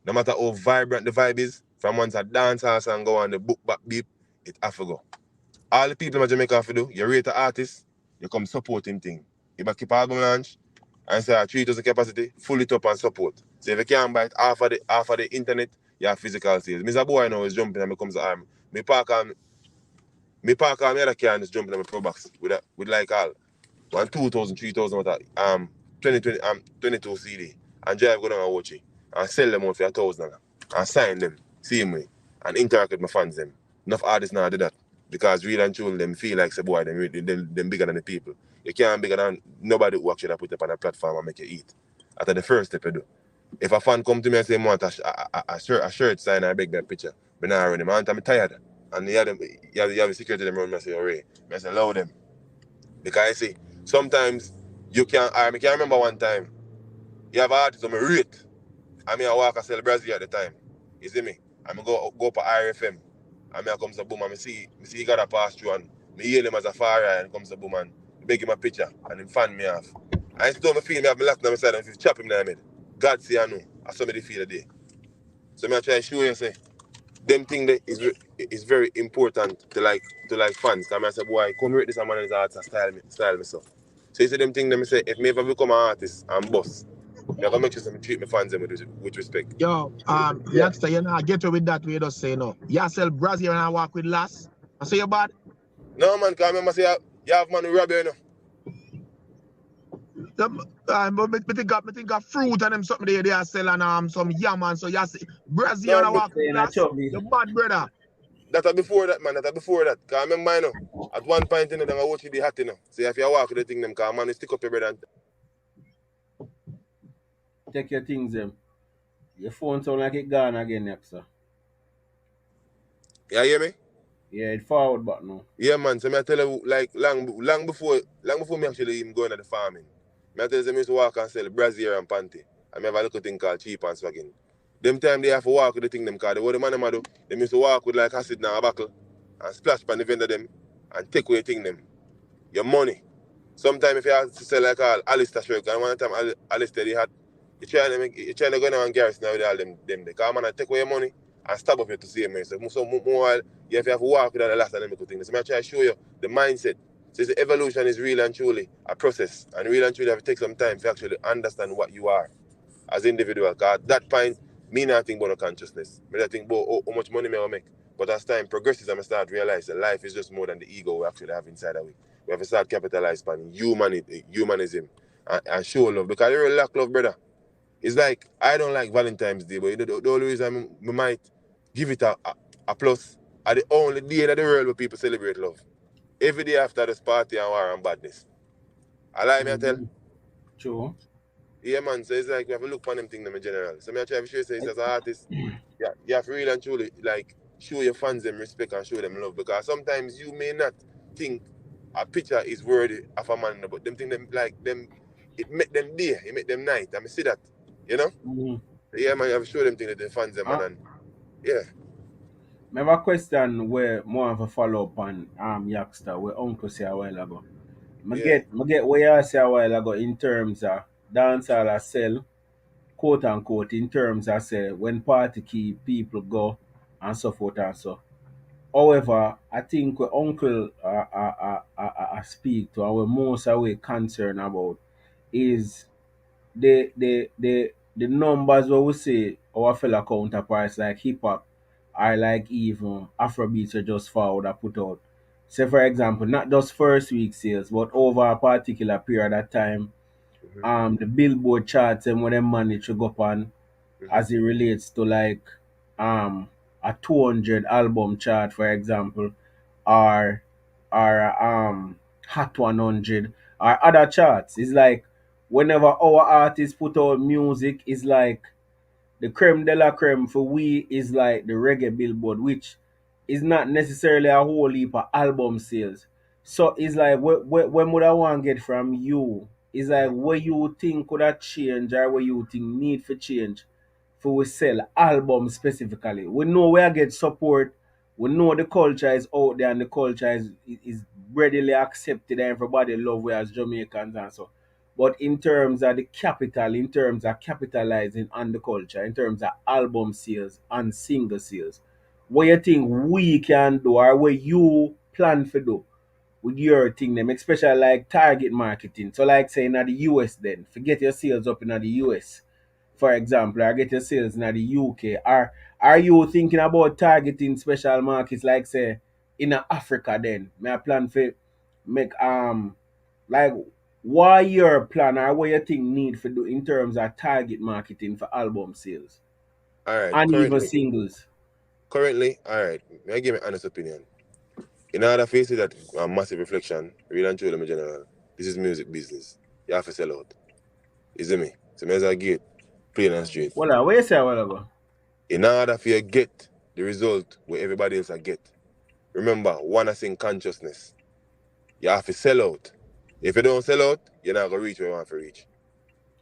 No matter how vibrant the vibe is, from once a dance house and go on the book back beep, it have to go. All the people in Jamaica have to do, you rate the artist, you come support him thing. You keep album launch, and say 3,000 capacity, full it up and support. So if you can't buy it half of the internet, you have physical sales. Mr. Boy now is jumping and becomes the arm. Me park on me other car and just jumping on my pro box with like all 2,000, 3,000 what 22 CD and drive go down and watch it and sell them out for $1,000 and sign them same way and interact with my fans them. Enough artists now do that because real and true them feel like say boy them bigger than the people. You can't bigger than nobody who actually put up on a platform and make you eat. After the first step you do. If a fan come to me and say, I want a shirt sign, I beg that picture. But now I run him, I'm tired. And you have the security them around me, I say, hooray. I say, allow them. Because I see, sometimes you can't, I can't remember one time, you have an artist on my rate. I walk and sell Brazil at the time. You see me? I'm go up at RFM. And I comes to boom and I see he got a pass through and me hail him as a far right and comes to boom and beg him a picture and him fan me off. I still me feel me have me left on my side and if chop him in the head. God see I know. I saw me the feel the day. So me I try to show you say them thing that is very important to like fans. Cause I say boy come rate this man and his artist style me so. So you see them thing that me say if me ever become an artist and boss, me gonna make sure that me treat my fans with respect. Yo, youngster, you know, get with that way, just say no. You sell Brazil and I walk with Lass. I say you bad? No man, cause I remember say you have man who rob you know. But me think of fruit and them something they are selling some yam and so you see Brazil and I No, walk with Lass. You bad brother. That before that man, that before that. Cause I remember you know, at one point you know, them I watch the hat you know. So if you walk with the thing them, cause man you stick up your brother and Take your things them. Your phone sound like it gone again, youngster. you hear me? Yeah, it forward back now. Yeah man, so me I tell you like long before me actually even going to the farming. Me I tell you me used to walk and sell brassiere and panty. And me have a little thing called cheap and swagging. Them time they have to walk with the thing them cause what the man them a do, they used to walk with like acid now a buckle and splash pan the vendor them and take away thing them. Your money. Sometimes if you have to sell like all Alistair shirt, and one time Alistair they had you trying to go down and garrison now with all them they come and take away your money and stab up you to see me. So more you have to walk with the last and them things. So I try to show you the mindset. So the evolution is real and truly a process. And real and truly have to take some time to actually understand what you are as individual. Because at that point, me not think about no consciousness. Me not think about how much money I make. But as time progresses, I start realizing life is just more than the ego we actually have inside of it. We have to start capitalizing on humanism and show love. Because you really lack love, brother. It's like, I don't like Valentine's Day, but you know, the only reason I might give it a plus are the only day in the world where people celebrate love. Every day after this party and war and badness. I lie me I tell. True. Yeah man, so it's like we have to look for them things in general. So I try to show you say as an artist, yeah, you have to really and truly like show your fans them respect and show them love. Because sometimes you may not think a picture is worthy of a man, but them think them like them it make them day, it make them night. I mean see that. You know? Mm-hmm. Yeah man, you have to show them things that the fans them and yeah. I have a question where more of a follow up on Youngster where Uncle say a while ago. I get what you say a while ago in terms of dancehall a sell, quote unquote, in terms of say when party key people go and so forth and so. However, I think what Uncle speak to and we're most away concerned about is the numbers what we say our fellow counterparts like hip hop are like even Afrobeats are just forward are put out. Say for example, not just first week sales, but over a particular period of time, the Billboard charts and when them manage to go up on as it relates to like a 200 album chart, for example, or Hot 100 or other charts. It's like whenever our artists put out music, it's like the creme de la creme for we is like the reggae billboard, which is not necessarily a whole heap of album sales. So it's like when would I want to get from you? It's like what you think could have changed or what you think need for change for we sell albums specifically. We know where get support. We know the culture is out there and the culture is readily accepted and everybody love we as Jamaicans and so. But in terms of the capital, in terms of capitalizing on the culture, in terms of album sales and single sales, what you think we can do or what you plan to do with your thing them, especially like target marketing. So like saying at the US then, forget your sales up in the US, for example, or get your sales in the UK. Are you thinking about targeting special markets like say in Africa then? May I plan for make like what your plan or what you think need for do in terms of target marketing for album sales Alright, and even singles? currently, alright, may I give my honest opinion. In order to see that massive reflection, real and truly in general, this is music business. You have to sell out. Is it me? So may as well get plain and straight. Well, what you say a while ago? In order for you get the result where everybody else get, remember, one is in consciousness. You have to sell out. If you don't sell out, you're not going to reach where you want to reach.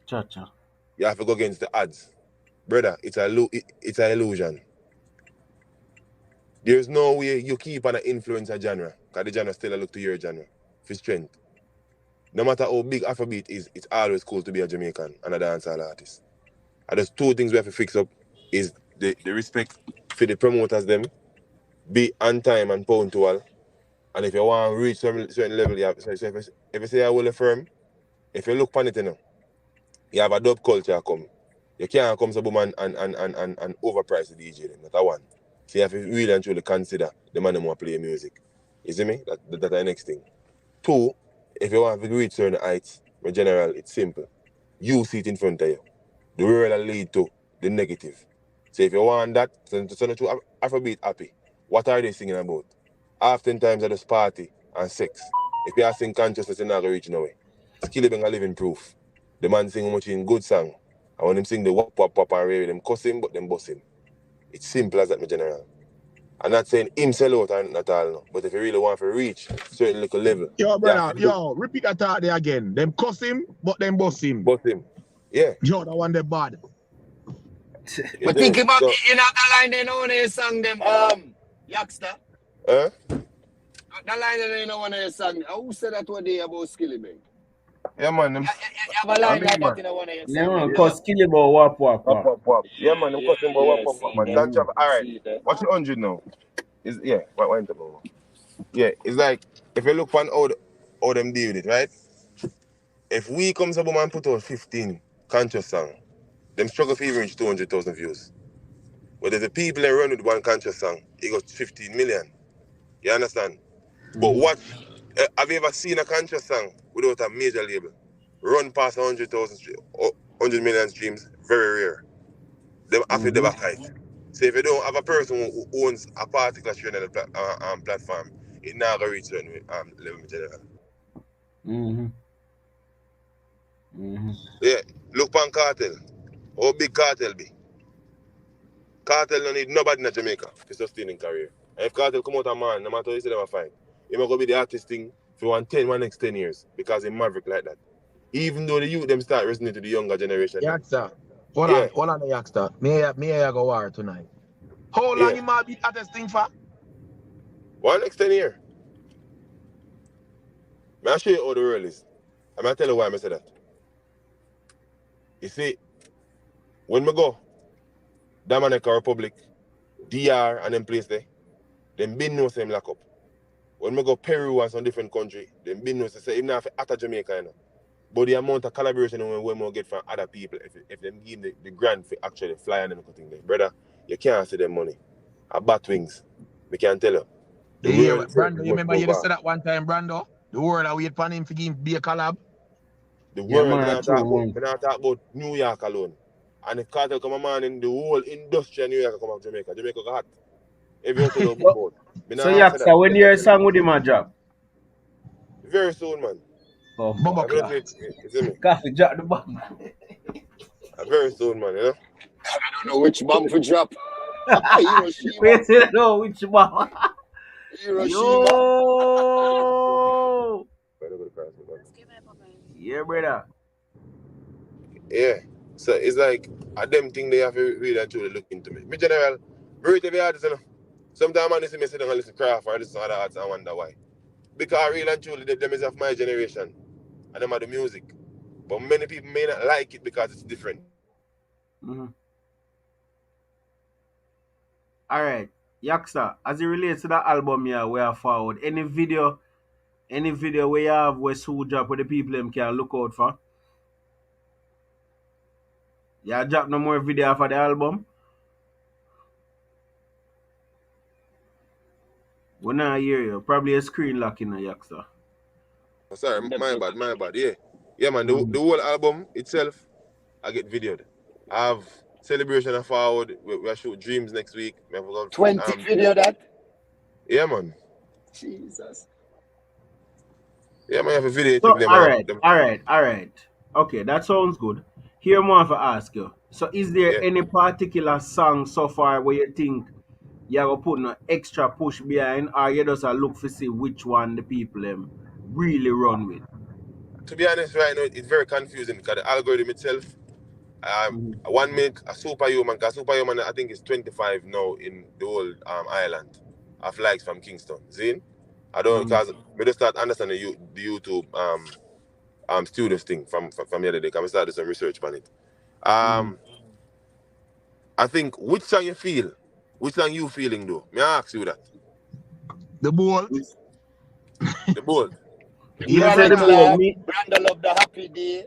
Cha-cha. You have to go against the odds. Brother, it's an illusion. There's no way you keep on an influence a genre, because the genre still look to your genre for strength. No matter how big Afrobeat is, it's always cool to be a Jamaican and a dancehall artist. And there's two things we have to fix up is the respect for the promoters them, be on time and punctual. And if you want to reach certain level, you have, so if you say I will a firm, if you look upon it, you have a dub culture come. You can't come to boom and overprice the DJ them, not a one. So you have to really and truly consider the man who want to play music. You see me? That's the next thing. Two, if you want to reach certain heights, in general, it's simple. You see it in front of you. The world will lead to the negative. So if you want that, so to Afrobeat happy, what are they singing about? Oftentimes it's party and sex. If you are sing consciousness, you're not going to reach nowhere. Skilly being a living proof. The man sing much in good song. And when him sing the wop wop wop and rave, them cuss him, but them boss him. It's simple as that, my general. I'm not saying him sell out or not all, no. But if you really want to reach certain little level. Yo, brother, repeat that thought there again. Them cuss him, but them boss him. Boss him. Yeah. Yo, that one they bad. But think about so, you know the line they know when they sang them Youngster. Huh? The line they know when they sang. Who said that one day about Skilly Bang? Yeah, man. You have a line like that in one of your songs. Yeah, man, because Skilly Boy wap wap wap. Yeah, man, I'm cutting about wap wap man. Don't have, all right. What's the 100 now? Is yeah, what went about? Yeah, it's like if you look on how them deal with it, right? If we come to and put out 15 conscious song, them struggle for even reach 200,000 views. But there's the people that run with one conscious song, it goes 15 million. You understand? But watch, have you ever seen a conscious song without a major label run past 100 million streams? Very rare. Them after the back height. So if you don't have a person who owns a particular share on the platform, it now going to reach certain level material. Yeah, look on Cartel. How big Cartel be? Cartel don't need nobody in Jamaica to sustain in career. And if Cartel come out a man, no matter what you say them are fine, he might go be the artist thing for one next 10 years because he maverick like that. Even though the youth them start resonating to the younger generation. Youngster. Hold on the youngster. Me I go war tonight. How long you might be artist thing for? One next 10 years. I'll show you how the world is. I'm going to tell you why I say that. You see, when we go, Dominica Republic, DR and them place there, them been know same lock up. When we go Peru and some different country, them been know say even if at Jamaica, you know. But the amount of collaboration we more get from other people, if them give the grant for actually fly and them thing there, brother, you can't see them money. A bat wings, we can't tell you. Brando, you remember you said that one time, Brando? The world I wait for him to be a collab. The world, we're not talking about New York alone. And if Cartel come a man in the whole industry of New York come out of Jamaica, Jamaica got hot. Every hotel on board. So Youngster, when you're a song with him a job? Very soon, man. Oh, Coffee drop the bomb. Very soon, man, you know? I don't know which bomb to drop. Wait till I know which bomb. Hiroshima. Yo! Yeah, brother. Yeah. So it's like a them thing they have to really and truly look into me. Me general, very heavy artists, you know. Sometimes I listen to me sit down and listen to craft or listen to other artists and wonder why. Because really and truly them is of my generation and them are the music. But many people may not like it because it's different. Alright. Youngster, as it relates to that album here, we are forward. Any video where you have where Sue drop where the people them can look out for? You drop no more video for the album? We not hear you. Probably a screen lock in a Youngster. Sorry, my bad. Yeah. Yeah, man, the whole album itself, I get videoed. I have Celebration of Forward. We shoot Dreams next week. 20 video that? Yeah, man. Jesus. Yeah, man, I have a video. So, alright. Okay, that sounds good. Here, I want to ask you. So, is there any particular song so far where you think you're going to put an extra push behind, or you just look to see which one the people really run with? To be honest, right now, it's very confusing because the algorithm itself, 1 minute, a superhuman, because superhuman, I think, is 25 now in the whole island. of likes from Kingston. See? I don't because we just start understanding the YouTube students thing from the other day. Can we start doing some research on it? I think which song you feel? Which song you feeling though? May I ask you that? The Bolt. The Bolt. Yeah, say the Bolt. Brandon love the happy day.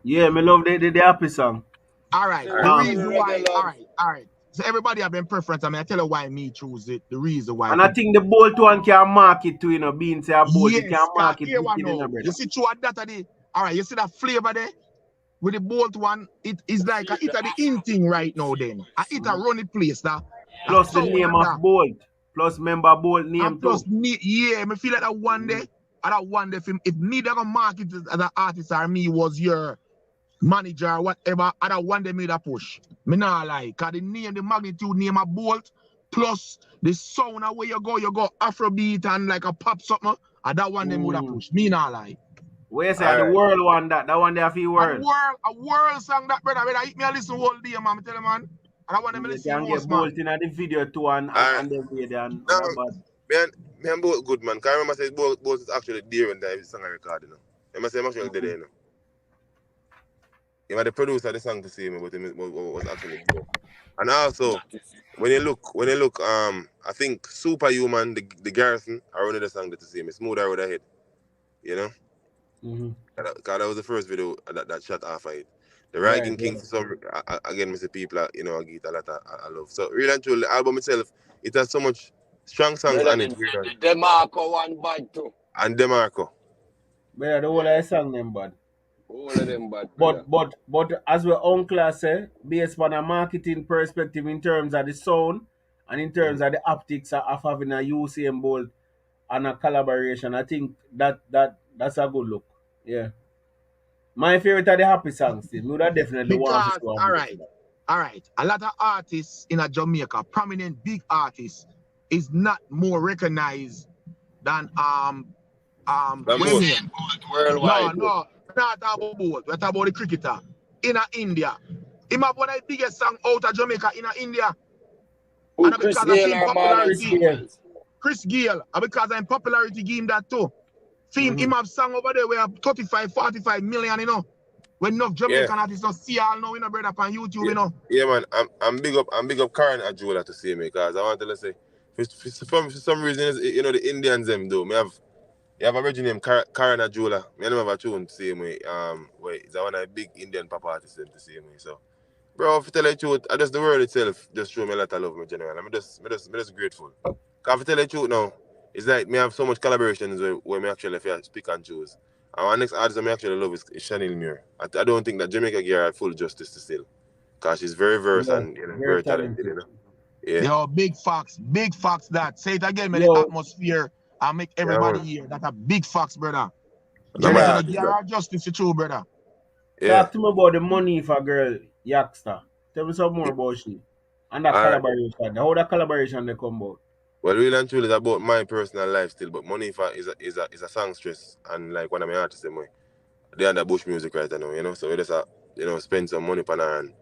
Yeah, me love the happy song. All right. The reason why. All right. So everybody have been preference. I mean, I tell you why me choose it. The reason why. And I think the Bolt one can mark it too, you know, being say a Bolt, yes, it can mark it. You see, true that the all right. You see that flavor there with the Bolt one. It is like a it a the in thing right now. Then it a runny place that. Plus the name of Bolt. Plus member Bolt name and plus too. Yeah, me feel like that one day. That one day, if me that gonna market as an artist or me was your manager or whatever, I don't want them made a push. Me not like, cause the name, the magnitude name a Bolt, plus the sound of where you go Afrobeat and like a pop something, I don't want them with a push. Me not like. Where you say the world one that one there for world. A world song that brother, hit me a listen all day, man. I tell you, man. I don't want them to listen most, man. Get Bolt in the video too and then way there and me and Bolt good man. Can I remember say Bolt is actually there when the song I recorded, you know. I must say I'm actually there, you know. He was the producer of the song to see me, but he was actually there. And also, when you look, I think Superhuman, the Garrison, are one of the songs to see me. Smooth Out Ahead, you know. Because that was the first video that shot off of it. The Writing King, some again, Mr. People, you know, I get a lot I love. So really and truly, the album itself, it has so much strong songs on it. DeMarco one bad too. And DeMarco. But the whole of the song them bad. All of them bad. But as we uncle say, based on a marketing perspective in terms of the sound and in terms of the optics of having a Usain Bolt and a collaboration, I think that's a good look. Yeah. My favorite are the happy songs. We would have definitely want to all right. A lot of artists in Jamaica, prominent big artists, is not more recognized than worldwide. No, not about Bolt. We're talking about the cricketer in India. He have one of the biggest songs out of Jamaica in India. And because of his popularity, Chris Gayle, and because of popularity, give him that too. Him have song over there where 35, 45 million, you know. When enough Jamaican artists don't see all now, you know, brother, on YouTube, you know. Yeah, man. I'm big up Karen Ajula to see me because I want to say for some reason, you know, the Indians them do. You have a original name Karen Ajula. I never have a tune to see me. It's one of the big Indian pop artists to see me. So, bro, if I tell you the truth, just the word itself just show me a lot of love in general. I'm just grateful. Because if I tell you the truth now, it's like me have so much collaborations where me actually speak and choose. And my next artist I actually love is Chanel Muir. I don't think that Jamaica gave her full justice to still. Because she's very versed and very talented, you know. Yeah. Yo, big facts that. Say it again, man. The atmosphere and make everybody hear. That's a big facts, brother. Jamaica give her justice to true, brother. Yeah. Talk to me about the money for girl, Yaksta. Tell me some more about she. And that collaboration. How that collaboration they come about? Well, really and truly, it's about my personal life still, but Money is a songstress and like one of my artists them way. They under Bush Music right now, you know. So we just spend some money on her and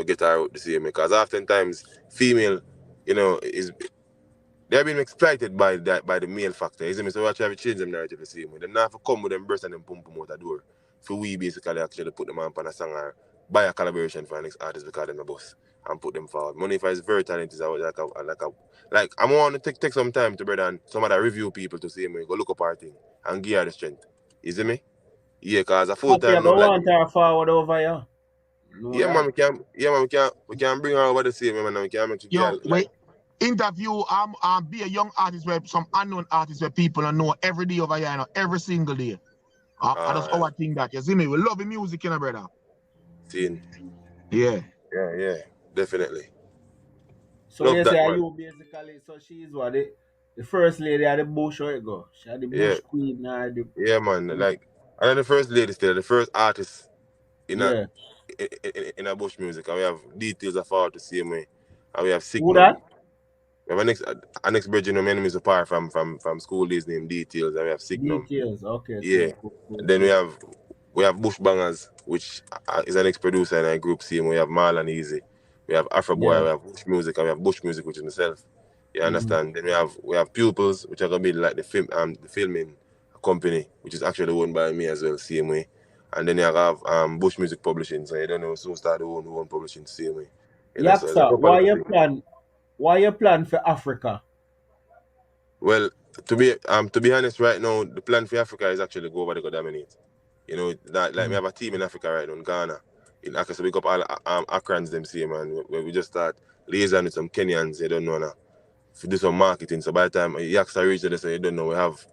get her out to see me. Because oftentimes female, they're being exploited by the male factor. You see me? So we actually have to change them narrative to see me. They not have to come with them breasts and them pum out the door. For we basically actually put them on a song or buy a collaboration for the next artist because they're the boss and put them forward. Money is very talented. Like I want to take some time to brother and some other review people to see me go look up our thing and give her the strength. You see me? Yeah, cause a full time. I don't want her forward over here. No, man, we can bring her over the same man. We can make sure interview be a young artist where some unknown artists where people don't know every day over here, every single day. I just overthink that. You see me? We love the music, brother. Seeing. Yeah. Yeah, definitely. So love you say you basically, so she's what the first lady at the bush where you go. She had the bush queen. Yeah, man. Like I'm the first lady still, the first artist in a bush music. And we have details of all the same way. And we have Signal. Who that? We have a next bridge, my name is apart from school days named Details, and we have Signal. Details, okay. Yeah. Cool. Then we have Bush Bangers, which is an ex-producer in a group scene. We have Marlon Easy. We have Afro Boy, we have Bush Music, and we have Bush Music, which is myself. You understand? Then we have pupils, which are gonna be like the filming company, which is actually owned by me as well, same way. And then you have Bush Music Publishing, so you don't know who start who own publishing same way. You know, so it's a Yaksa, couple of things. why you plan for Africa? Well, to be honest, right now the plan for Africa is actually go over there go dominate. You know, that like we have a team in Africa right now in Ghana. In Accra, so we up all Accrans them same man. Where we just start liaison with some Kenyans, you don't know now. To do some marketing. So by the time Yaksa reach there, so you don't know, we have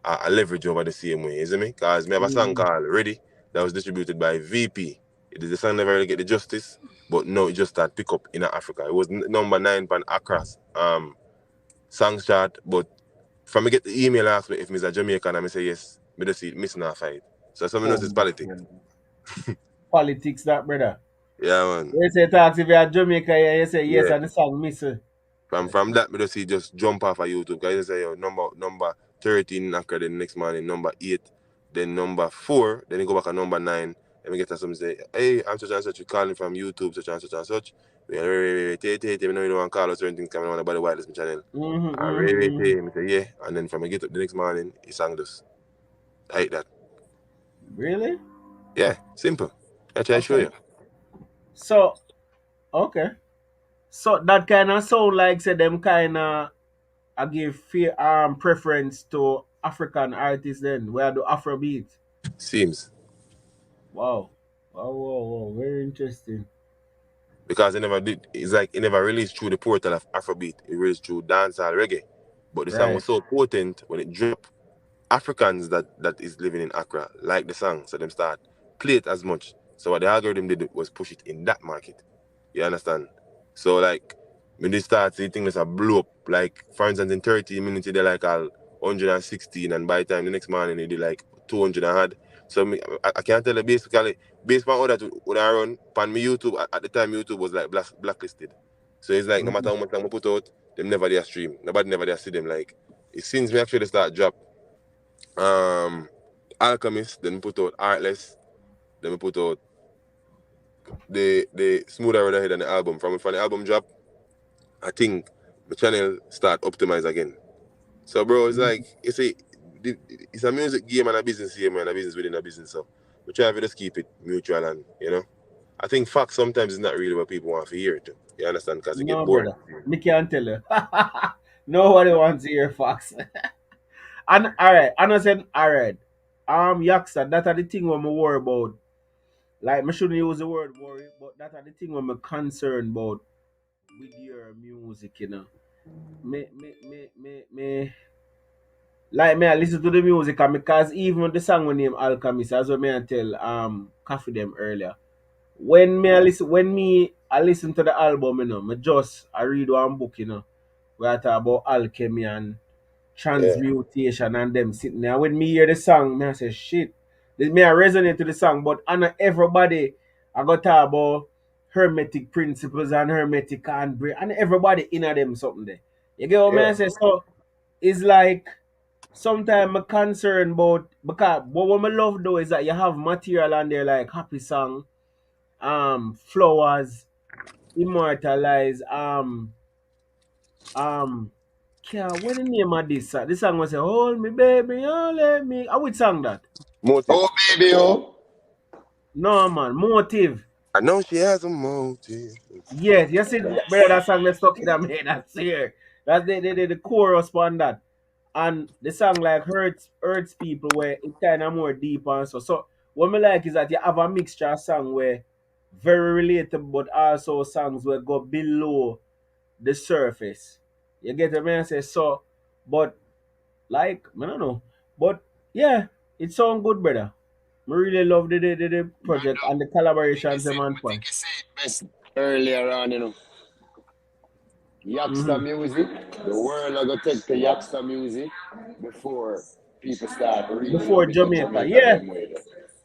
a leverage over the same way, isn't me? Because we have a song called Ready that was distributed by VP. The song never really get the justice, but no, it just started pick up in Africa. It was number 9 on Accra's songs chart, but from me get the email ask me if Mr. Jamaican and I say yes, me just see it missing a fight. So someone knows it's politics. Politics, that brother. Yeah, man. You say talks if you're Jamaica, you say yes, Yeah. and the song miss. From that, me just see just jump off of YouTube. Guys say yo, number 13 Accra, then next morning number 8, then number 4, then you go back at number 9. Then we get to some say, hey, I'm such and such, you calling from YouTube, such and such and such. Wait, we know you don't want to call us or anything coming on about the wireless channel. Me say yeah, and then from I get up the next morning, he sang this. I hate that. Really? Yeah, simple. I try to show you. So, okay. So that kind of sound like say them kind of I give preference to African artists then where do Afrobeat. Seems. Wow. Wow. Very interesting. Because it's like it never released through the portal of Afrobeat. It released through dancehall reggae. But the song was so potent when it dropped. Africans that is living in Accra like the song, so them start play it as much. So what the algorithm did was push it in that market. You understand? So like when they start, the thing is a blow up. Like for instance, in 30 minutes they like 116, and by the time the next morning they did like 200 and had. So I can't tell you basically based on all that when I run on my YouTube at the time YouTube was like blacklisted. So it's like no matter how much time I put out, them never there stream. Nobody never there see them. Like it since me actually start drop Alchemist, then put out Artless, then we put out the Smoother Road Ahead and the album. From the album drop, I think the channel start optimize again. So bro, it's like it's a music game and a business game and a business within a business. So we try to just keep it mutual, and you know. I think facts sometimes is not really what people want to hear it. You understand? Because it get boring. Brother. Me can't tell you. Nobody wants to hear facts. And alright, and I said alright. Yaksa, that are the thing when me worry about. Like me shouldn't use the word worry, but that are the thing when me concerned about with your music, you know. Me like me I listen to the music and because even the song with name Alchemist, as what me I tell Coffee them earlier. When I listen to the album, you know, I read one book, you know, where I talk about alchemy and transmutation and them sitting there. When me hear the song, me I say shit. This me I resonate to the song, but I know everybody I got talk about hermetic principles and hermetic and everybody in them something there. You get what me I say? So it's like sometimes I'm concerned about because what I love though is that you have material on there like happy song, flowers, immortalize, what the name of this song? This song was say, hold me, baby, hold me. I would sing that. Motive. Oh, baby, oh. No, man, motive. I know she has a motive. Yes, you see, brother, that song that's stuck in my head. That's here. That's the chorus on that. And the song like hurts people where it kind of more deep and so. So what I like is that you have a mixture of song where very relatable, but also songs where go below the surface. You get what I say? So, but like, I don't know. But yeah, it sound good, brother. I really love the project and the collaborations them on I point. think you said it best earlier on, you know. Yaksta music, the world are going to take the Yaksta music before people start really Before loving the Jamaica. Jamaica Yeah. them way.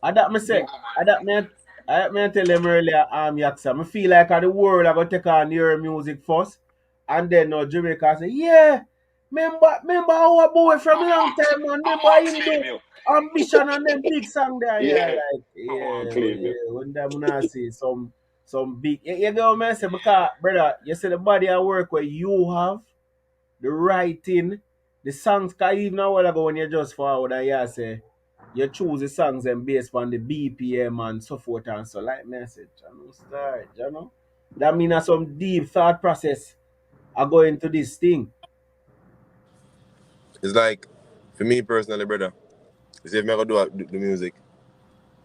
I that me say. I tell them earlier, Yaksa. I feel like the world are gonna take on your music first. And then Jamaica say, yeah. Remember our boy from long time, man. Remember him do ambition and them big song there. Yeah, like when them not see some big you know what I say, because brother, you see the body of work where you have the writing, the songs, cause even a while ago when you just forward and you say you choose the songs and based on the BPM and so forth and so like message. I know start, you know. That means some deep thought process are going to this thing. It's like, for me personally, brother, you see if I go do the music,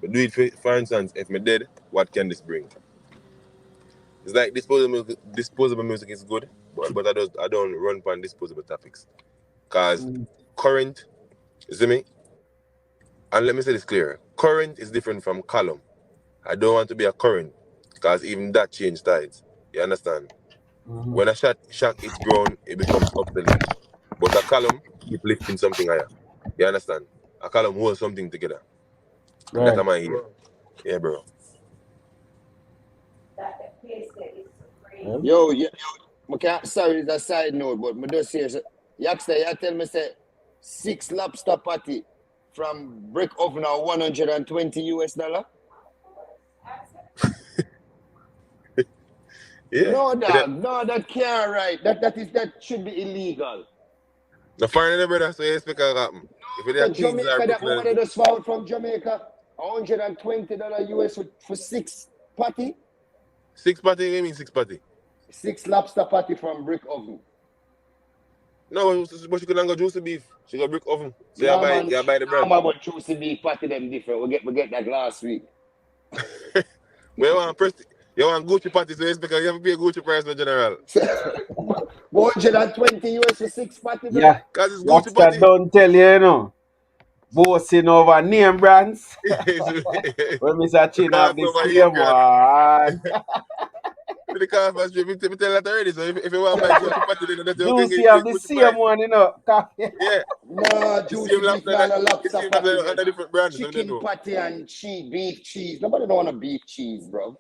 but do it for instance, if I'm dead, what can this bring? It's like disposable music is good, but I don't run on disposable topics. Cause current, you see me? And let me say this clear. Current is different from column. I don't want to be a current, because even that changed tides. You understand? When a shot hits ground, it becomes obsolete. But a column keep lifting something higher. You understand? A column holds something together. And that's Right. my here. Yeah, bro. Yo, sorry, it's a side note, but I just say, Yaxter, you tell me, say, 6 lobster patty from brick oven are $120 US? Yeah. No, dog. No, that can't right. That should be illegal. The foreigner, brother, so you expect to happen. If So it's Queens or Jamaica, that Brooklyn, woman just found from Jamaica, $120 US for 6 patty. 6 patty, what do you mean 6 patty? 6 lobster patty from brick oven. No, but she couldn't go juicy beef. She got brick oven. So Yeah, you buy the brand. man, but juicy beef patty them different. We get that last week. You want Gucci patty, so you expect you have to pay Gucci price in general. 120 US for 6 patty, brother. Yeah. Because it's Gucci Youngster patty. don't tell you, you know. Boasting over name brands. When Mr. Chin have the same one. The car fast trip, me tell that already. So if you want to buy Gucci patty, then that's your Juicy have the same one, you know. Yeah. No, juicy beef, not a lobster patty. Under different brands. Chicken patty and beef cheese. Nobody don't want a beef cheese, bro.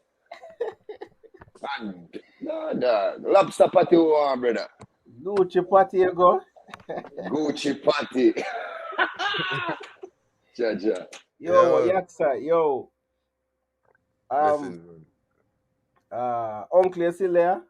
And, no, lobster patty, who want, brother? Gucci patty, you go. Gucci patty. Jaja. Yo, Yaksa, yo. Uncle, you still there?